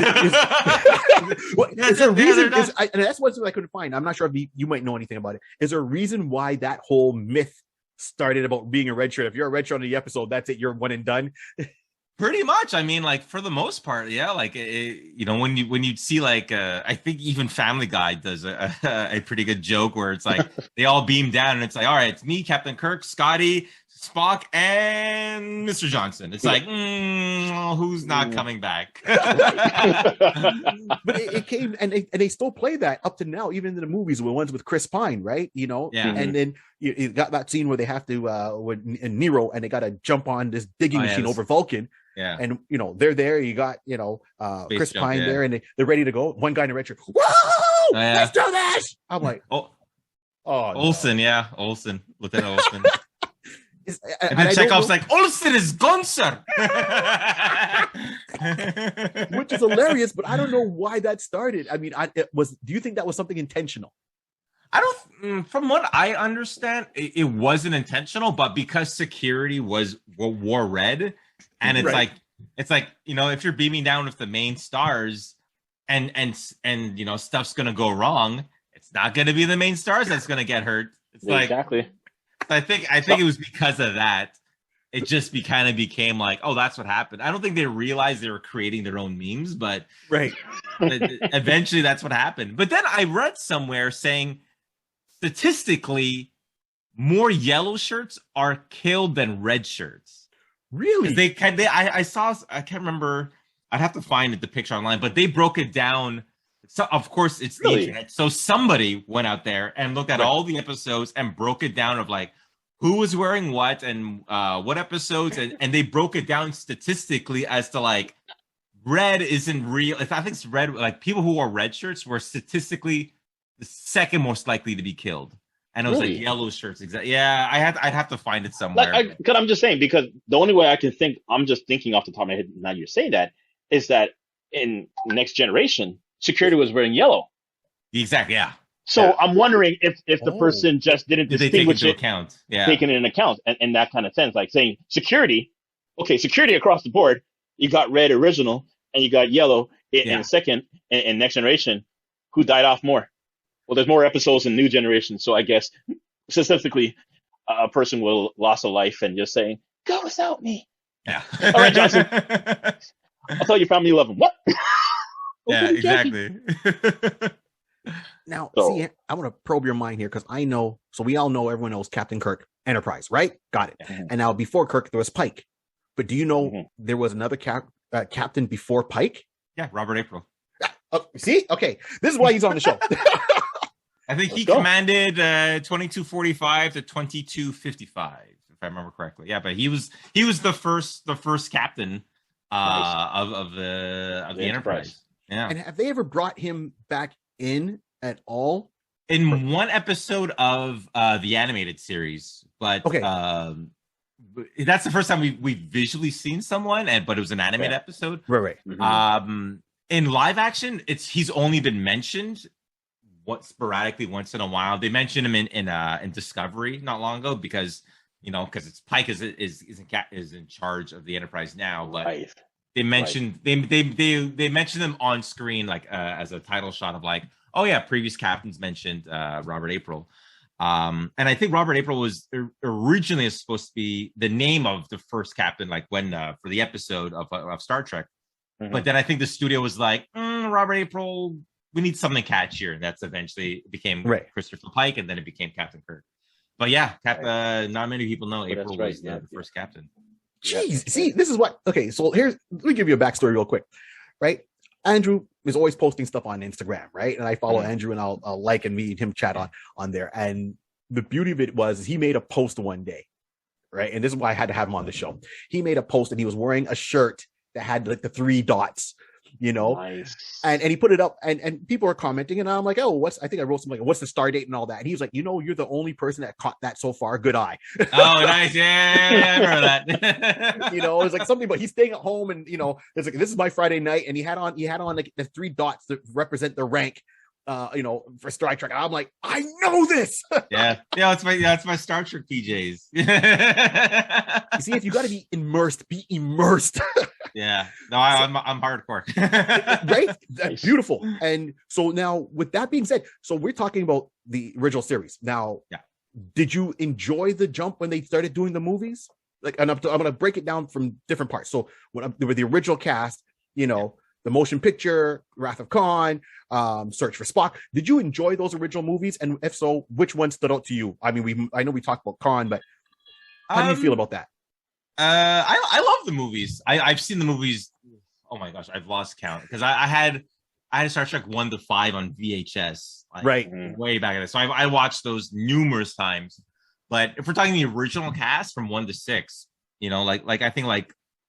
there a reason? And that's one thing I couldn't find. I'm not sure if you might know anything about it. Is there a reason why that whole myth started about being a red shirt? If you're a red shirt on the episode, that's it. You're one and done. Pretty much. I mean, like for the most part, yeah. Like when you see like I think even Family Guy does a pretty good joke where it's like they all beam down and it's like, all right, it's me, Captain Kirk, Scotty, Spock, and Mr. Johnson. It's like, who's not coming back? But it came, and they still play that up to now, even in the movies, the ones with Chris Pine, right? Yeah. And then you got that scene where they have to with Nero, and they got to jump on this digging machine over Vulcan. Yeah. And they're there. You got Chris Pine there, and they're ready to go. One guy in a red shirt. Whoa! Let's do this. I'm like, Olsen, no. Olsen, Lieutenant Olsen. And then Chekhov's like, Olsen is gone, sir. Which is hilarious, but I don't know why that started. I mean, do you think that was something intentional? I don't, from what I understand, it wasn't intentional, but because security wore red, and it's like, if you're beaming down with the main stars and stuff's going to go wrong, it's not going to be the main stars that's going to get hurt. It's exactly. I think it was because of that. It just kind of became like, oh, that's what happened. I don't think they realized they were creating their own memes, but eventually that's what happened. But then I read somewhere saying statistically more yellow shirts are killed than red shirts. Really? I can't remember. I'd have to find the picture online, but they broke it down. So of course it's the internet. So somebody went out there and looked at all the episodes and broke it down of like who was wearing what and what episodes, and they broke it down statistically as to like red isn't real. I think it's red. Like people who wore red shirts were statistically the second most likely to be killed, and it was like yellow shirts. Exactly. Yeah, I'd have to find it somewhere. Because I'm just saying, because the only way I can think, I'm just thinking off the top of my head now you're saying that, is that in Next Generation, security was wearing yellow. Exactly. Yeah. So I'm wondering if the person just didn't distinguish it, account. Yeah. Taking it in account, and that kind of sense, like saying security across the board. You got red original, and you got yellow in second. In Next Generation, who died off more? Well, there's more episodes in New Generation, so I guess statistically, a person will lost a life and just saying, "Go without me." Yeah. All right, Johnson. I'll tell your family you love them. What? Yeah, exactly. Now, see, I want to probe your mind here because I know. So we all know, everyone knows Captain Kirk, Enterprise, right? Got it. Mm-hmm. And now before Kirk, there was Pike. But do you know there was another captain before Pike? Yeah, Robert April. See, okay, this is why he's on the show. I think he commanded 2245 to 2255. I remember correctly. Yeah, but he was the first captain of the Enterprise. Yeah. And have they ever brought him back in at all? In one episode of the animated series, but Okay. That's the first time we've visually seen someone, but it was an animated episode. Right. Mm-hmm. In live action, he's only been mentioned sporadically once in a while. They mentioned him in Discovery not long ago because it's Pike is in charge of the Enterprise now, but they mentioned they mentioned them on screen like as a title shot of like, oh yeah, previous captains mentioned Robert April. And I think Robert April was originally supposed to be the name of the first captain, like when for the episode of Star Trek. Mm-hmm. But then I think the studio was like, Robert April, we need something catchier. And that's eventually became Christopher Pike, and then it became Captain Kirk. But yeah, not many people know April was the first captain. Jeez, see, this is what. Okay, so let me give you a backstory real quick, right? Andrew is always posting stuff on Instagram, right? And I follow Andrew, and I'll like and meet him chat on there. And the beauty of it was he made a post one day, right? And this is why I had to have him on the show. He made a post, and he was wearing a shirt that had like the 3 dots, Nice. and he put it up, and people are commenting, and I'm like, oh, I think I wrote something like, what's the star date and all that, and he was like, you're the only person that caught that so far. Good eye. Oh, nice. Yeah, I remember that. It's like something, but he's staying at home, and it's like, this is my Friday night, and he had on like the 3 dots that represent the rank, for Star Trek. And I'm like, I know this. yeah, it's my Star Trek PJs. You see, if you got to be immersed, be immersed. Yeah, no, I'm hardcore. Right? That's beautiful. And so now, with that being said, so we're talking about the original series. Now, did you enjoy the jump when they started doing the movies? Like, and I'm going to break it down from different parts. So with the original cast, the motion picture, Wrath of Khan, Search for Spock. Did you enjoy those original movies? And if so, which one stood out to you? I mean, I know we talked about Khan, but how do you feel about that? I love the movies. I've seen the movies. Oh my gosh, I've lost count because I had Star Trek 1 to 5 on VHS, way back in the day. So I watched those numerous times. But if we're talking the original cast from 1 to 6, like I think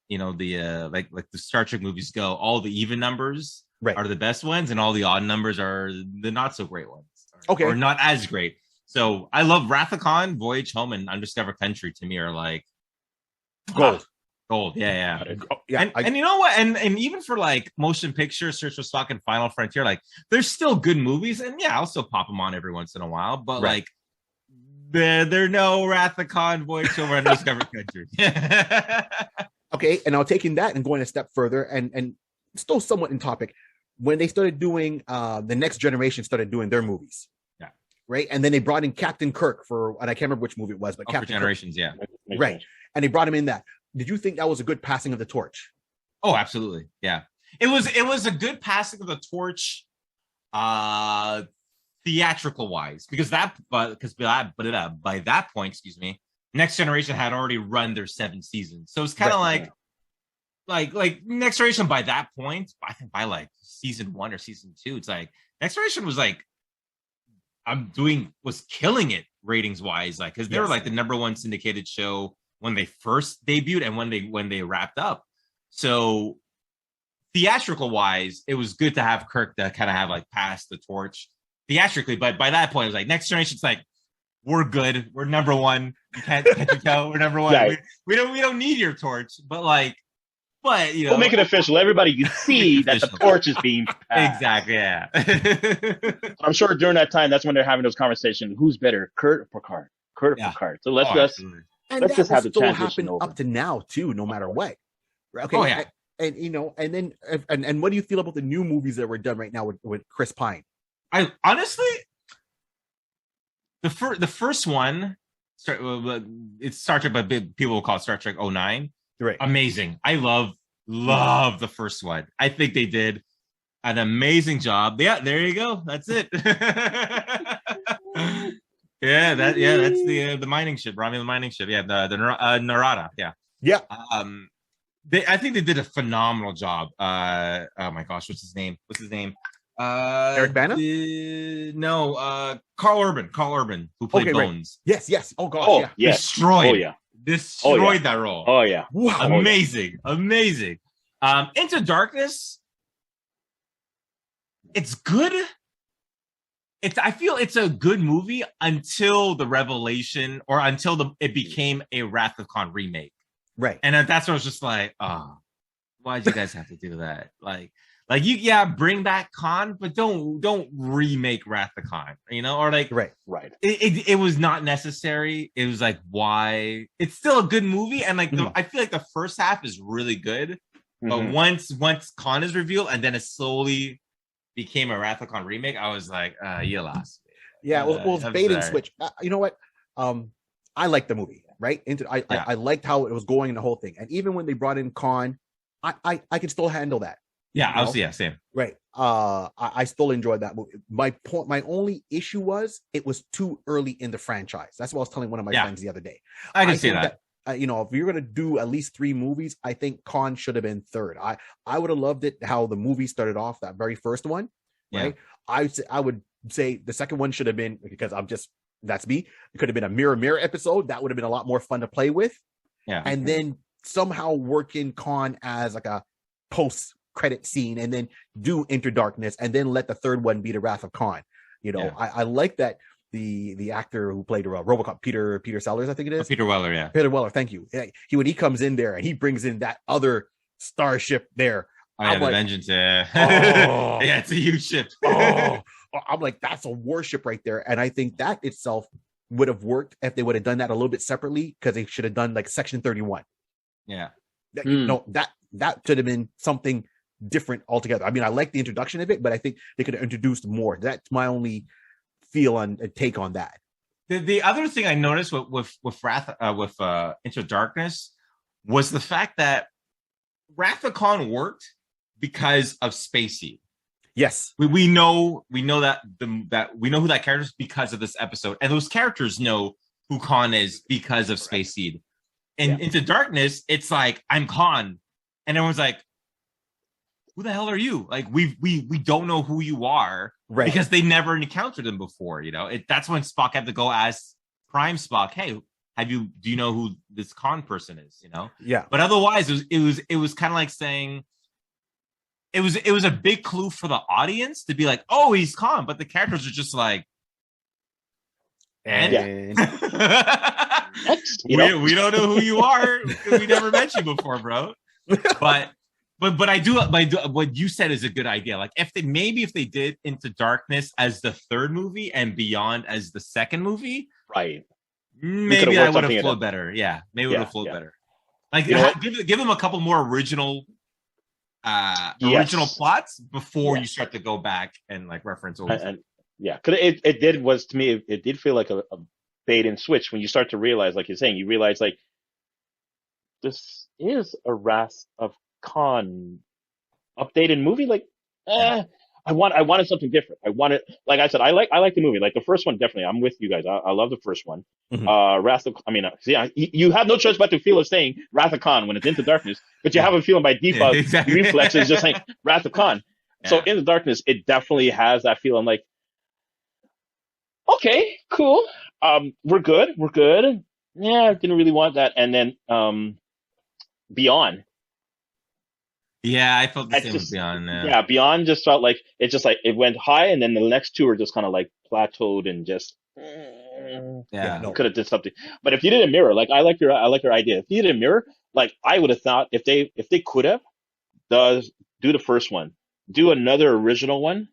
the like the Star Trek movies go, all the even numbers are the best ones, and all the odd numbers are the not so great ones, or not as great. So I love Wrath of Khan, Voyage Home, and Undiscovered Country. To me, are like gold. Yeah. And you know what? And even for like motion picture, Search for Spock, and Final Frontier, like there's still good movies, and I'll still pop them on every once in a while. But like, they're no Wrath of Khan, Voyage Home, or Undiscovered Country. Okay, and now taking that and going a step further, and still somewhat in topic, when they started doing the Next Generation started doing their movies, right, and then they brought in Captain Kirk and I can't remember which movie it was, but Captain Generations, Kirk, right, and they brought him in that. Did you think that was a good passing of the torch? Oh, absolutely, yeah. It was a good passing of the torch, theatrical wise, because by that point, excuse me, Next Generation had already run their 7 seasons, so it's kind of like Next Generation by that point. I think by like season 1 or season 2, it's like Next Generation was like was killing it ratings wise, like because they were like the #1 syndicated show when they first debuted and when they wrapped up. So theatrical wise, it was good to have Kirk to kind of have like pass the torch theatrically, but by that point, it was like Next Generation's like, we're good. We're #1. You can't tell we're #1. Right. We don't need your torch, but we'll make it official. Everybody can see that the torch is being passed. Exactly. Yeah. I'm sure during that time, that's when they're having those conversations. Who's better, Kurt or Picard? Kurt or Picard? So let's just have the transition over. Up to now too, no matter what. Okay. Oh, yeah. And what do you feel about the new movies that were done right now with Chris Pine? I honestly, the first one, it's Star Trek, but people will call it Star Trek 09. Right. Amazing. I love the first one. I think they did an amazing job. Yeah, there you go. That's it. That's the mining ship, Romulan mining ship. Yeah, the Narada. Yeah. Yeah. I think they did a phenomenal job. Oh my gosh, what's his name? Eric Bana? No, Carl Urban, who played Bones. Right. Yes. Oh gosh, yeah. Destroyed. Oh yeah. destroyed that role. Oh yeah. Wow. Amazing. Into Darkness, it's good. I feel it's a good movie until the revelation, or until it became a Wrath of Khan remake. Right. And that's what I was just like, oh, why'd you guys have to do that? Like bring back Khan, but don't remake Wrath of Khan, or like, right. It was not necessary. It was like, why? It's still a good movie, and like I feel like the first half is really good, but once Khan is revealed, and then it slowly became a Wrath of Khan remake, I was like, you lost me. Yeah, well, it's bait and switch. You know what? I liked the movie, right? I liked how it was going and the whole thing, and even when they brought in Khan, I could still handle that. Yeah, same. Right. I still enjoyed that movie. My only issue was it was too early in the franchise. That's what I was telling one of my friends the other day. I can see that. If you're gonna do at least 3 movies, I think Khan should have been third. I would have loved it how the movie started off, that very first one. Right. I would say the second one should have been, because that's me. It could have been a mirror episode. That would have been a lot more fun to play with. Yeah. And then somehow work in Khan as like a post credit scene, and then do Into Darkness, and then let the third one be the Wrath of Khan. I like that the actor who played RoboCop, Peter Sellers, I think it is. Peter Weller, Peter Weller, thank you. When he comes in there and he brings in that other starship there. The Vengeance, yeah. Oh, yeah, it's a huge ship. I'm like, that's a warship right there. And I think that itself would have worked if they would have done that a little bit separately, because they should have done like Section 31. Yeah. That should have been something different altogether. I mean, I like the introduction of it, but I think they could have introduced more. That's my only take on that. The other thing I noticed with Into Darkness was the fact that Wrath of Khan worked because of Space Seed. Yes, we know that we know who that character is because of this episode, and those characters know who Khan is because of Space Seed. And Into Darkness, it's like, I'm Khan, and everyone's like, who the hell are you? Like, we don't know who you are, right? Because they never encountered him before. That's when Spock had to go ask Prime Spock, hey, do you know who this Khan person is? Yeah. But otherwise, it was kind of like saying, it was a big clue for the audience to be like, oh, he's Khan, but the characters are just like, and we don't know who you are. We never met you before, bro. But I do what you said is a good idea. Like, if they did Into Darkness as the third movie and Beyond as the second movie, right? Maybe that would have flowed better. Yeah, maybe it would have flowed better. Like, give them a couple more original plots before you start to go back and like reference old. Because it did feel like a bait and switch when you start to realize, like you're saying, you realize like this is a Wrath of Khan updated movie. Like, I wanted something different. I wanted, like I said, I like the movie. Like the first one, definitely. I'm with you guys. I love the first one. Wrath of, you have no choice but to feel of saying Wrath of Khan when it's Into Darkness, but you have a feeling by default, reflex is just like Wrath of Khan. Yeah. So Into Darkness, it definitely has that feeling. Like, okay, cool. We're good. Yeah, I didn't really want that. And then Beyond. Yeah, I felt the same with Beyond. Yeah, Beyond just felt like it went high, and then the next two were just kind of like plateaued and just could have did something. But if you did a mirror, like I like your idea. If you did a mirror, like I would have thought if they could have do the first one, do another original one,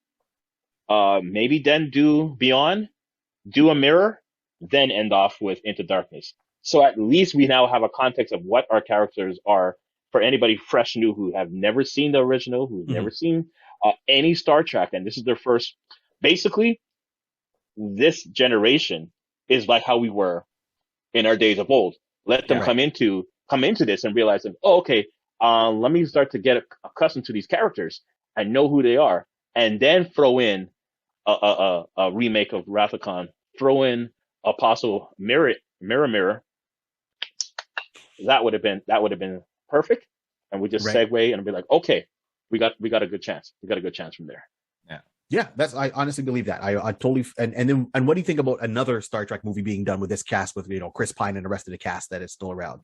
maybe then do Beyond, do a mirror, then end off with Into Darkness. So at least we now have a context of what our characters are. For anybody fresh new who have never seen the original, who've never seen any Star Trek, and this is their first, basically, this generation is like how we were in our days of old. Let them come into this and realize that, okay, let me start to get accustomed to these characters and know who they are, and then throw in a remake of Wrath of Khan, throw in a possible mirror. That would have been perfect, and we just segue and be like, okay, we got a good chance. We got a good chance from there. Yeah. Yeah, I honestly believe that. I totally and what do you think about another Star Trek movie being done with this cast with Chris Pine and the rest of the cast that is still around?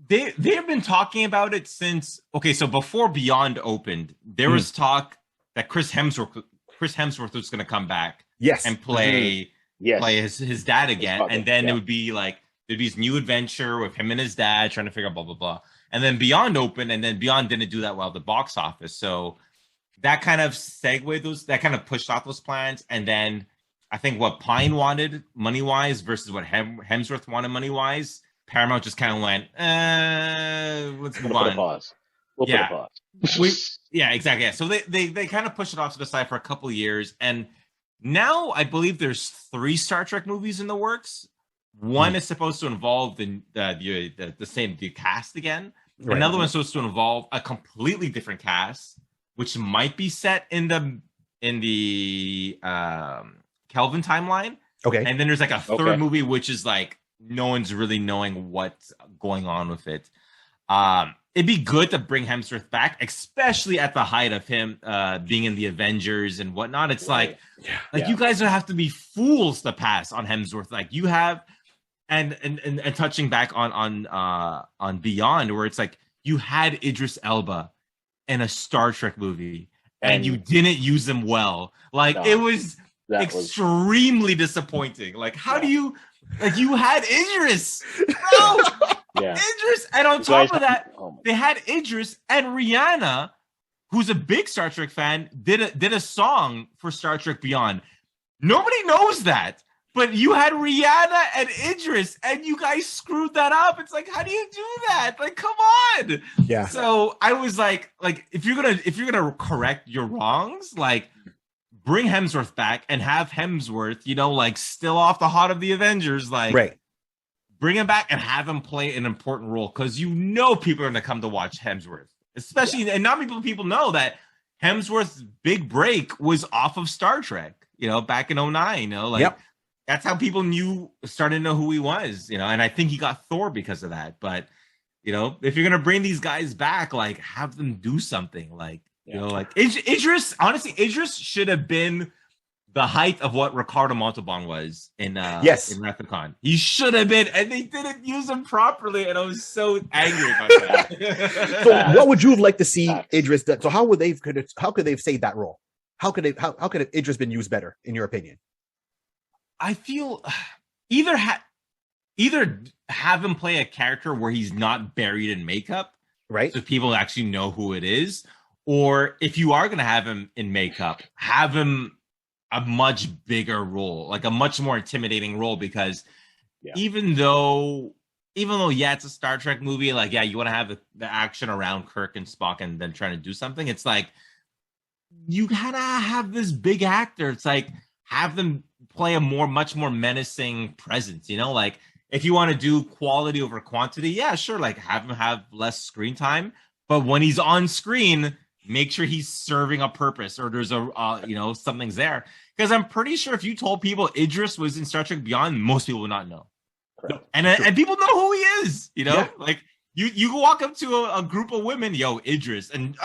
They have been talking about it since so before Beyond opened, there was talk that Chris Hemsworth was going to come back, yes, and play his dad again, and then it would be like there'd be this new adventure with him and his dad trying to figure out blah blah blah, and then Beyond opened, and then Beyond didn't do that well at the box office, so that kind of that kind of pushed off those plans, and then I think what Pine wanted money wise versus what Hemsworth wanted money wise. Paramount just kind of went, let's move on. We'll put a pause. Yeah, exactly. Yeah. So they kind of pushed it off to the side for a couple of years. And now I believe there's 3 Star Trek movies in the works. One is supposed to involve the same cast again. Right. Another one's supposed to involve a completely different cast, which might be set in the Kelvin timeline. Okay. And then there's like a third movie, which is like, no one's really knowing what's going on with it. It'd be good to bring Hemsworth back, especially at the height of him being in the Avengers and whatnot. It's you guys don't have to be fools to pass on Hemsworth. Like you have, and touching back on Beyond, where it's like you had Idris Elba in a Star Trek movie and you didn't use him well. Like it was extremely disappointing. Like how do you? Like you had Idris, bro. Idris, and on top of that, they had Idris and Rihanna, who's a big Star Trek fan, did a song for Star Trek Beyond. Nobody knows that, but you had Rihanna and Idris, and you guys screwed that up. It's like, how do you do that? Like, come on. Yeah. So I was like, if you're gonna correct your wrongs, like. Bring Hemsworth back and have Hemsworth, still off the hot of the Avengers, bring him back and have him play an important role because people are going to come to watch Hemsworth, especially, and not many people know that Hemsworth's big break was off of Star Trek, back in 2009, that's how people started to know who he was, and I think he got Thor because of that. But, if you're going to bring these guys back, have them do something Idris, honestly, Idris should have been the height of what Ricardo Montalban was in Wrath of Khan. He should have been, and they didn't use him properly, and I was so angry about that. So what would you have liked to see Idris do? So how could they have saved that role? How could Idris been used better, in your opinion? I feel either have him play a character where he's not buried in makeup, right? So people actually know who it is. Or if you are going to have him in makeup, have him a much bigger role, like a much more intimidating role, because even though it's a Star Trek movie, you want to have the action around Kirk and Spock and then trying to do something. It's like, you gotta have this big actor. It's like, have them play a much more menacing presence, if you want to do quality over quantity, sure. Have him have less screen time, but when he's on screen, make sure he's serving a purpose or there's something's there. Because I'm pretty sure if you told people Idris was in Star Trek Beyond, most people would not know. Correct. And people know who he is, you walk up to a group of women, Idris, and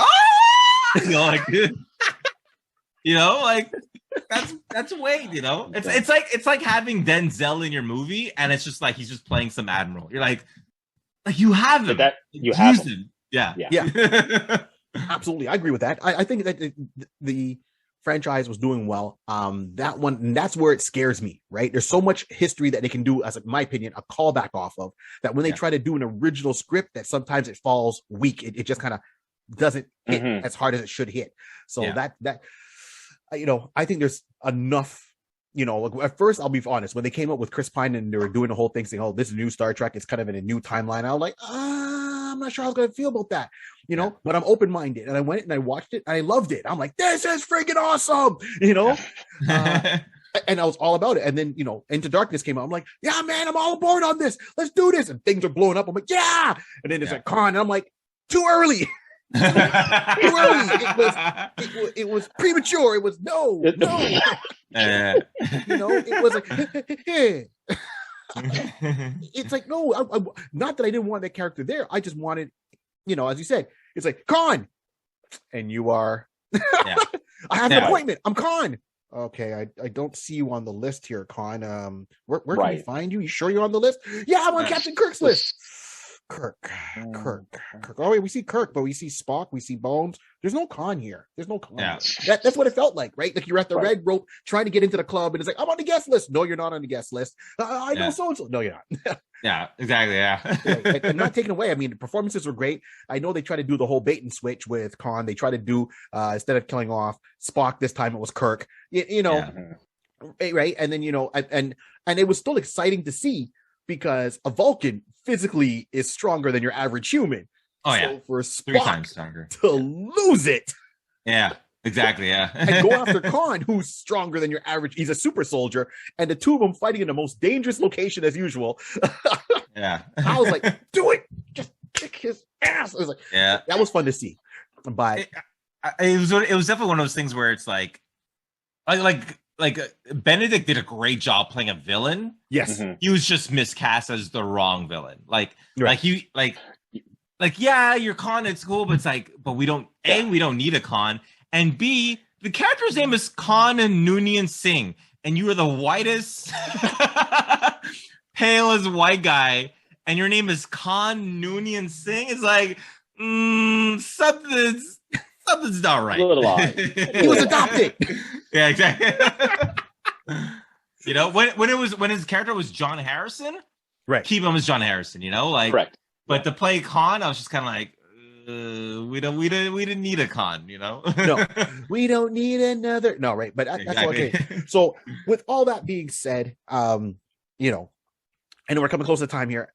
that's Wade, it's like having Denzel in your movie and it's just like he's just playing some admiral. You're like you have him. You have him. Yeah. Absolutely, I agree with that. I think that the franchise was doing well. That one, and that's where it scares me, right? There's so much history that they can do, as in my opinion, a callback off of, that when they try to do an original script, that sometimes it falls weak. It just kind of doesn't hit as hard as it should hit. So that I think there's enough. At first, I'll be honest, when they came up with Chris Pine and they were doing the whole thing saying, "Oh, this is new Star Trek, it's kind of in a new timeline," I was like, I'm not sure how I was going to feel about that, but I'm open-minded, and I went and I watched it and I loved it. I'm like, this is freaking awesome, and I was all about it. And then, Into Darkness came out. I'm like, yeah, man, I'm all aboard on this. Let's do this. And things are blowing up. I'm like, yeah. And then it's like Khan, and I'm like, too early. Too early. It was premature. It was no. It was like, it's like, no, not that I didn't want that character there. I just wanted, as you said, it's like, Khan, and you are. I have an appointment. I'm Khan. Okay, I don't see you on the list here, Khan. Where can we find you? You sure you're on the list? Yeah, I'm on Captain Kirk's list. Kirk. Oh wait, we see Kirk, but we see Spock, we see Bones. There's no Khan here. There's no Khan. Yeah. That's what it felt like, right? Like you're at the red rope trying to get into the club, and it's like, I'm on the guest list. No, you're not on the guest list. I know so and so. No, you're not. Yeah, exactly. Yeah. And not taken away. I mean, the performances were great. I know they try to do the whole bait and switch with Khan. They try to do instead of killing off Spock, this time it was Kirk. You know, right? And then and it was still exciting to see because a Vulcan physically is stronger than your average human. Oh yeah, for Spock 3 times stronger to lose it. Yeah. Exactly, yeah. And go after Khan, who's stronger than your average. He's a super soldier, and the two of them fighting in the most dangerous location as usual. Yeah. I was like, do it! Just kick his ass. I was like, yeah, that was fun to see. But it was definitely one of those things where it's like Benedict did a great job playing a villain. Yes. He was just miscast as the wrong villain. Yeah, you're Khan, it's cool, but it's like, but we don't we don't need a Khan. And B, the character's name is Khan Noonien Singh, and you are the whitest, palest white guy, and your name is Khan Noonien Singh. It's like, something's not right. A little odd. He was adopted. Yeah, exactly. When his character was John Harrison, right? Keep him as John Harrison. Correct. But to play Khan, I was just kind of like, we didn't need a Khan, No, we don't need another. No, right? But that's exactly. Okay. So, with all that being said, and we're coming close to time here.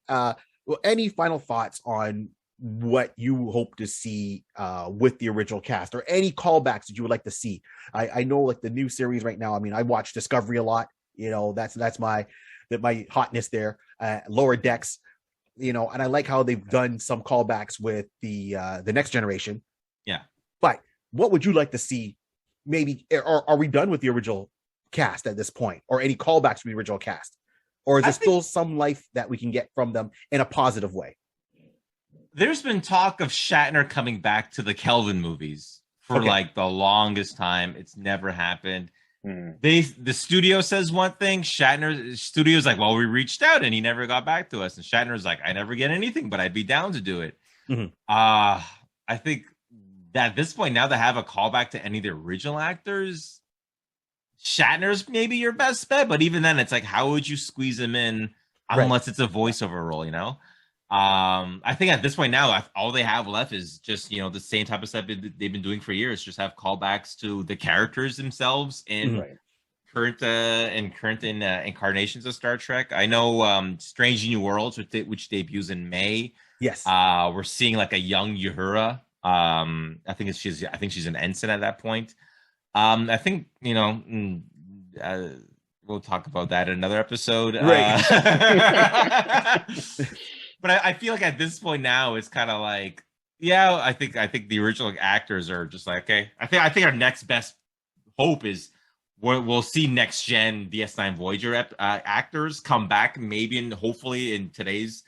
Any final thoughts on what you hope to see with the original cast, or any callbacks that you would like to see? I know, like the new series right now. I mean, I watch Discovery a lot. That's my hotness there. Lower Decks. And I like how they've done some callbacks with the Next Generation. Yeah. But what would you like to see? Maybe, are we done with the original cast at this point, or any callbacks to the original cast, or is there still some life that we can get from them in a positive way? There's been talk of Shatner coming back to the Kelvin movies for like the longest time. It's never happened. The studio says one thing. Shatner's studio's like, well, we reached out and he never got back to us. And Shatner's like, I never get anything, but I'd be down to do it. I think that at this point, now they have a callback to any of the original actors, Shatner's maybe your best bet. But even then, it's like, how would you squeeze him in unless it's a voiceover role, I think at this point now, all they have left is just, the same type of stuff they've been doing for years. Just have callbacks to the characters themselves in current incarnations of Star Trek. I know Strange New Worlds, which debuts in May. Yes. We're seeing like a young Uhura. I think she's an ensign at that point. I think, we'll talk about that in another episode. Right. But I feel like at this point now, it's kind of like, I think the original actors are just like, okay. I think our next best hope is we'll see next gen DS9 Voyager actors come back, maybe and hopefully in today's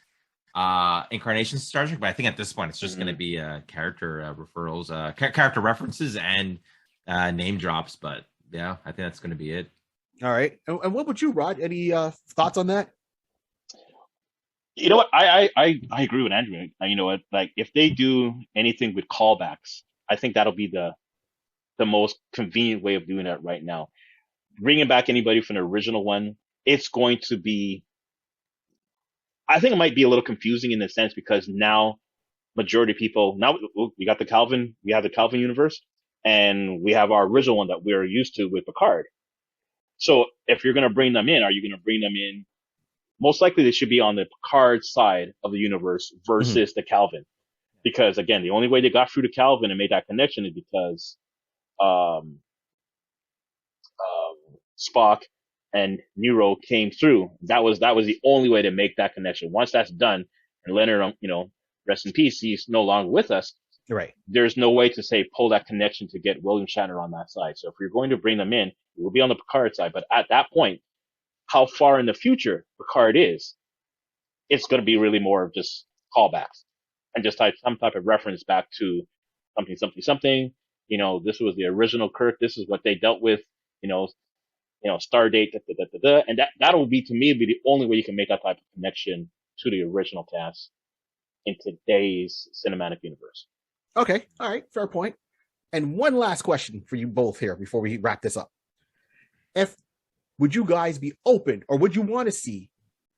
incarnations of Star Trek. But I think at this point, it's just going to be character referrals, character references, and name drops. But yeah, I think that's going to be it. All right. And what would you, Rod? Any thoughts on that? You know what? I agree with Andrew. You know what? Like, if they do anything with callbacks, I think that'll be the most convenient way of doing it right now. Bringing back anybody from the original one, it's going to be, I think it might be a little confusing in a sense, because now majority of people, now we have the Calvin universe, and we have our original one that we're used to with Picard. So if you're going to bring them in, are you going to bring them in? Most likely they should be on the Picard side of the universe versus the Calvin. Because again, the only way they got through to Calvin and made that connection is because Spock and Nero came through. That was the only way to make that connection. Once that's done, and Leonard, rest in peace, he's no longer with us. Right. There's no way to say pull that connection to get William Shatner on that side. So if you're going to bring them in, it will be on the Picard side. But at that point, how far in the future Picard is, it's going to be really more of just callbacks and just some type of reference back to something, this was the original Kirk. This is what they dealt with. Stardate, and that'll be to me the only way you can make that type of connection to the original cast in today's cinematic universe. Okay, all right, fair point. And one last question for you both here before we wrap this up: would you guys be open, or would you want to see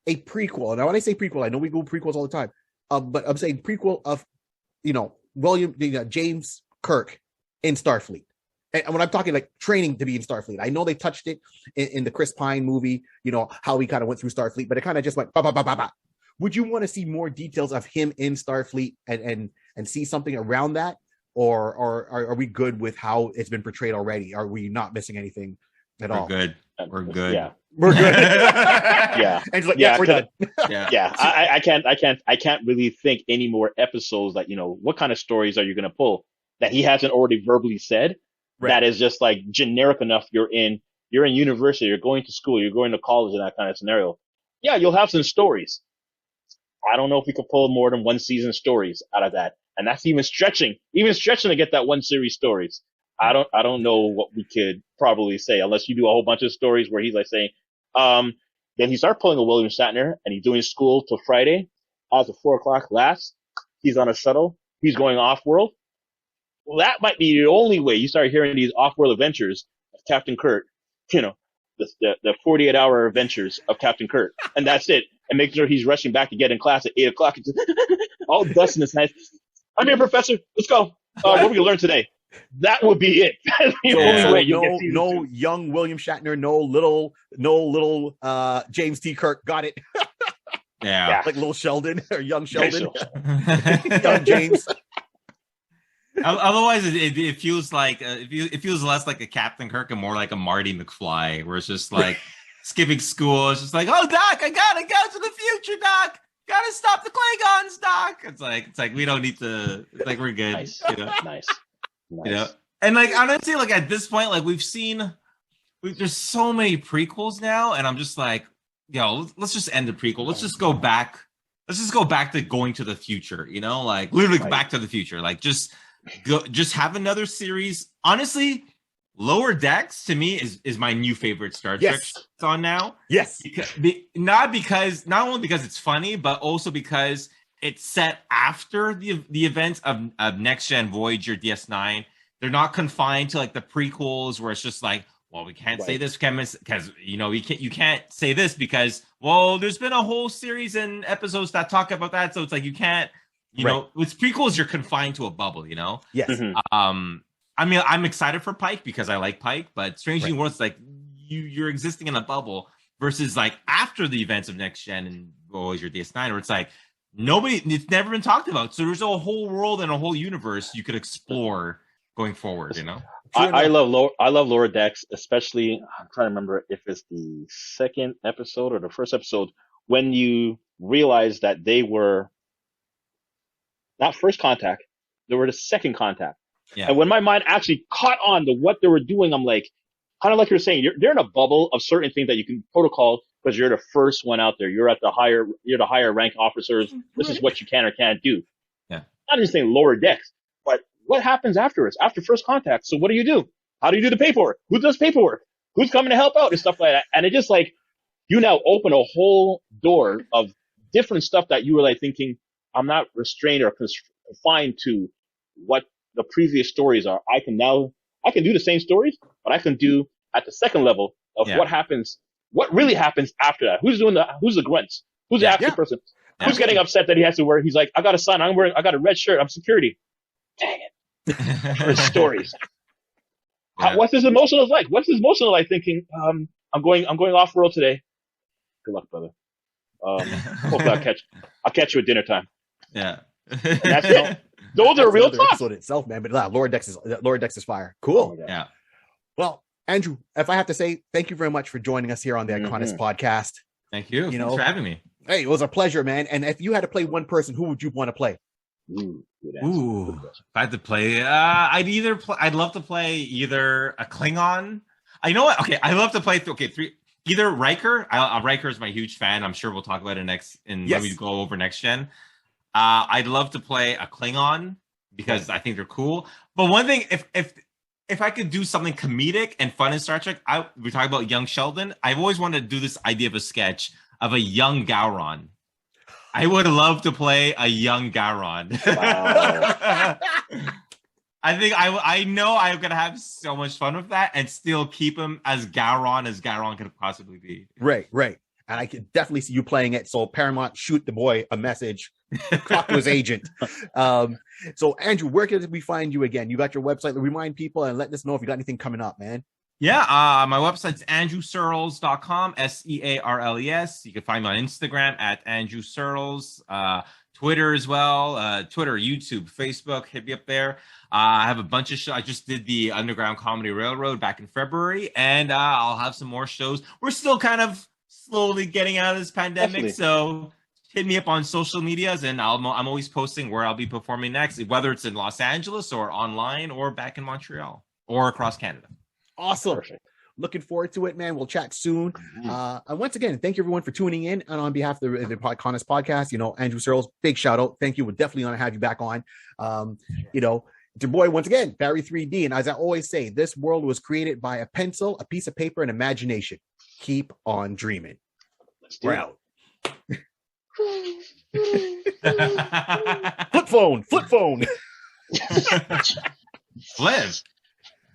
a prequel? Now, when I say prequel, I know we go prequels all the time, but I'm saying prequel of, James Kirk in Starfleet. And when I'm talking like training to be in Starfleet, I know they touched it in the Chris Pine movie, how he kind of went through Starfleet, but it kind of just went ba ba ba ba ba. Would you want to see more details of him in Starfleet and see something around that, or are we good with how it's been portrayed already? Are we not missing anything at all? We're good. Yeah, we're good. Yeah, and it's like, yeah, we're done. Yeah. I can't really think any more episodes that what kind of stories are you going to pull that he hasn't already verbally said. Right. That is just like generic enough. You're in university, you're going to school, you're going to college in that kind of scenario. Yeah, you'll have some stories. I don't know if we could pull more than one season stories out of that. And that's even stretching to get that one series stories. I don't know what we could probably say unless you do a whole bunch of stories where he's like saying, then he started pulling a William Shatner and he's doing school till Friday. As the 4:00 class, he's on a shuttle. He's going off world. Well, that might be the only way you start hearing these off-world adventures of Captain Kirk, the 48-hour adventures of Captain Kirk. And that's it. And make sure he's rushing back to get in class at 8:00. All dust in his hands. I'm here, professor. Let's go. What are we going to learn today? That would be it. That's the only way you get no young William Shatner, no little James T. Kirk. Got it. Yeah. Like little Sheldon or young Sheldon. Young James. Otherwise, it feels like it feels less like a Captain Kirk and more like a Marty McFly, where it's just like skipping school. It's just like, oh, Doc, I gotta go to the future, Doc. Gotta stop the Klingons, Doc. It's like we don't need to. It's like we're good. Nice. Nice. And like honestly, like at this point, like there's so many prequels now, and I'm just like, let's just end the prequel. Let's just go back. Let's just go back to going to the future. Like literally Back to the Future. Like just have another series. Honestly, Lower Decks to me is my new favorite Star Trek it's on now. Yes. Not only because it's funny, but also because it's set after the events of Next Gen, Voyager, DS9. They're not confined to like the prequels where it's just like, well, we can't say this because you can't say this because there's been a whole series and episodes that talk about that, so it's like you can't. With prequels, you're confined to a bubble, Yes. Mm-hmm. I mean, I'm excited for Pike because I like Pike, but Strange New Worlds, like you're existing in a bubble versus like after the events of Next Gen and Voyager DS9, where it's like it's never been talked about. So there's a whole world and a whole universe you could explore going forward. I love Lower Decks, especially. I'm trying to remember if it's the second episode or the first episode when you realize that they were not first contact, they were the second contact. Yeah. And when my mind actually caught on to what they were doing, I'm like, kind of like you're saying, they're in a bubble of certain things that you can protocol because you're the first one out there. You're the higher rank officers. This is what you can or can't do. Yeah. Not just saying Lower Decks, but what happens afterwards, after first contact? So what do you do? How do you do the paperwork? Who does paperwork? Who's coming to help out and stuff like that? And it just like, you now open a whole door of different stuff that you were like thinking, I'm not restrained or confined to what the previous stories are. I can do the same stories, but I can do at the second level of what really happens after that. Who's the grunts? Who's the action person? Who's getting upset that he has to wear? He's like, I got a sign. I got a red shirt. I'm security. Dang it. For stories. What's his emotional like? What's his emotional like thinking, I'm going off world today. Good luck, brother. Hopefully I'll catch you at dinner time. Yeah. Those are real tough. Episode itself, man. But Lower Decks is fire. Cool. Yeah. Well, Andrew, if I have to say, thank you very much for joining us here on the Iconist podcast. Thank you. Thanks for having me. Hey, it was a pleasure, man. And if you had to play one person, who would you want to play? Ooh. If I had to play, I'd love to play either a Klingon. You know what? Okay, I love to play either Riker. Riker is my huge fan. I'm sure we'll talk about it when we go over Next Gen. I'd love to play a Klingon because I think they're cool. But one thing, if if I could do something comedic and fun in Star Trek, we're talking about young Sheldon. I've always wanted to do this idea of a sketch of a young Gowron. I would love to play a young Gowron. Wow. I think I know I'm gonna have so much fun with that and still keep him as Gowron could possibly be. Right. And I can definitely see you playing it. So Paramount, shoot the boy a message, talk to his agent. So Andrew, where can we find you again? You got your website. Remind people and let us know if you got anything coming up, man. Yeah, my website's andrewsearles.com, Searles. You can find me on Instagram at Andrew Searles, Twitter as well, Twitter, YouTube, Facebook, hit me up there. I have a bunch of shows. I just did the Underground Comedy Railroad back in February, and I'll have some more shows. We're still kind of slowly getting out of this pandemic, so hit me up on social medias, and I'm always posting where I'll be performing next, whether it's in Los Angeles or online or back in Montreal or across Canada. Awesome. Perfect. Looking forward to it, man. We'll chat soon. And once again, thank you everyone for tuning in. And on behalf of the Podcast podcast, Andrew Searles, big shout out. Thank you. We're definitely going to have you back on. Your boy, once again, Barry 3D. And as I always say, this world was created by a pencil, a piece of paper, and imagination. Keep on dreaming. We're out. Flip phone. Flip.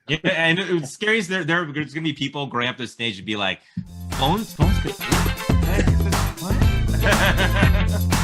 Yeah, and it's scary is there's gonna be people going up to the stage and be like, phones good. What?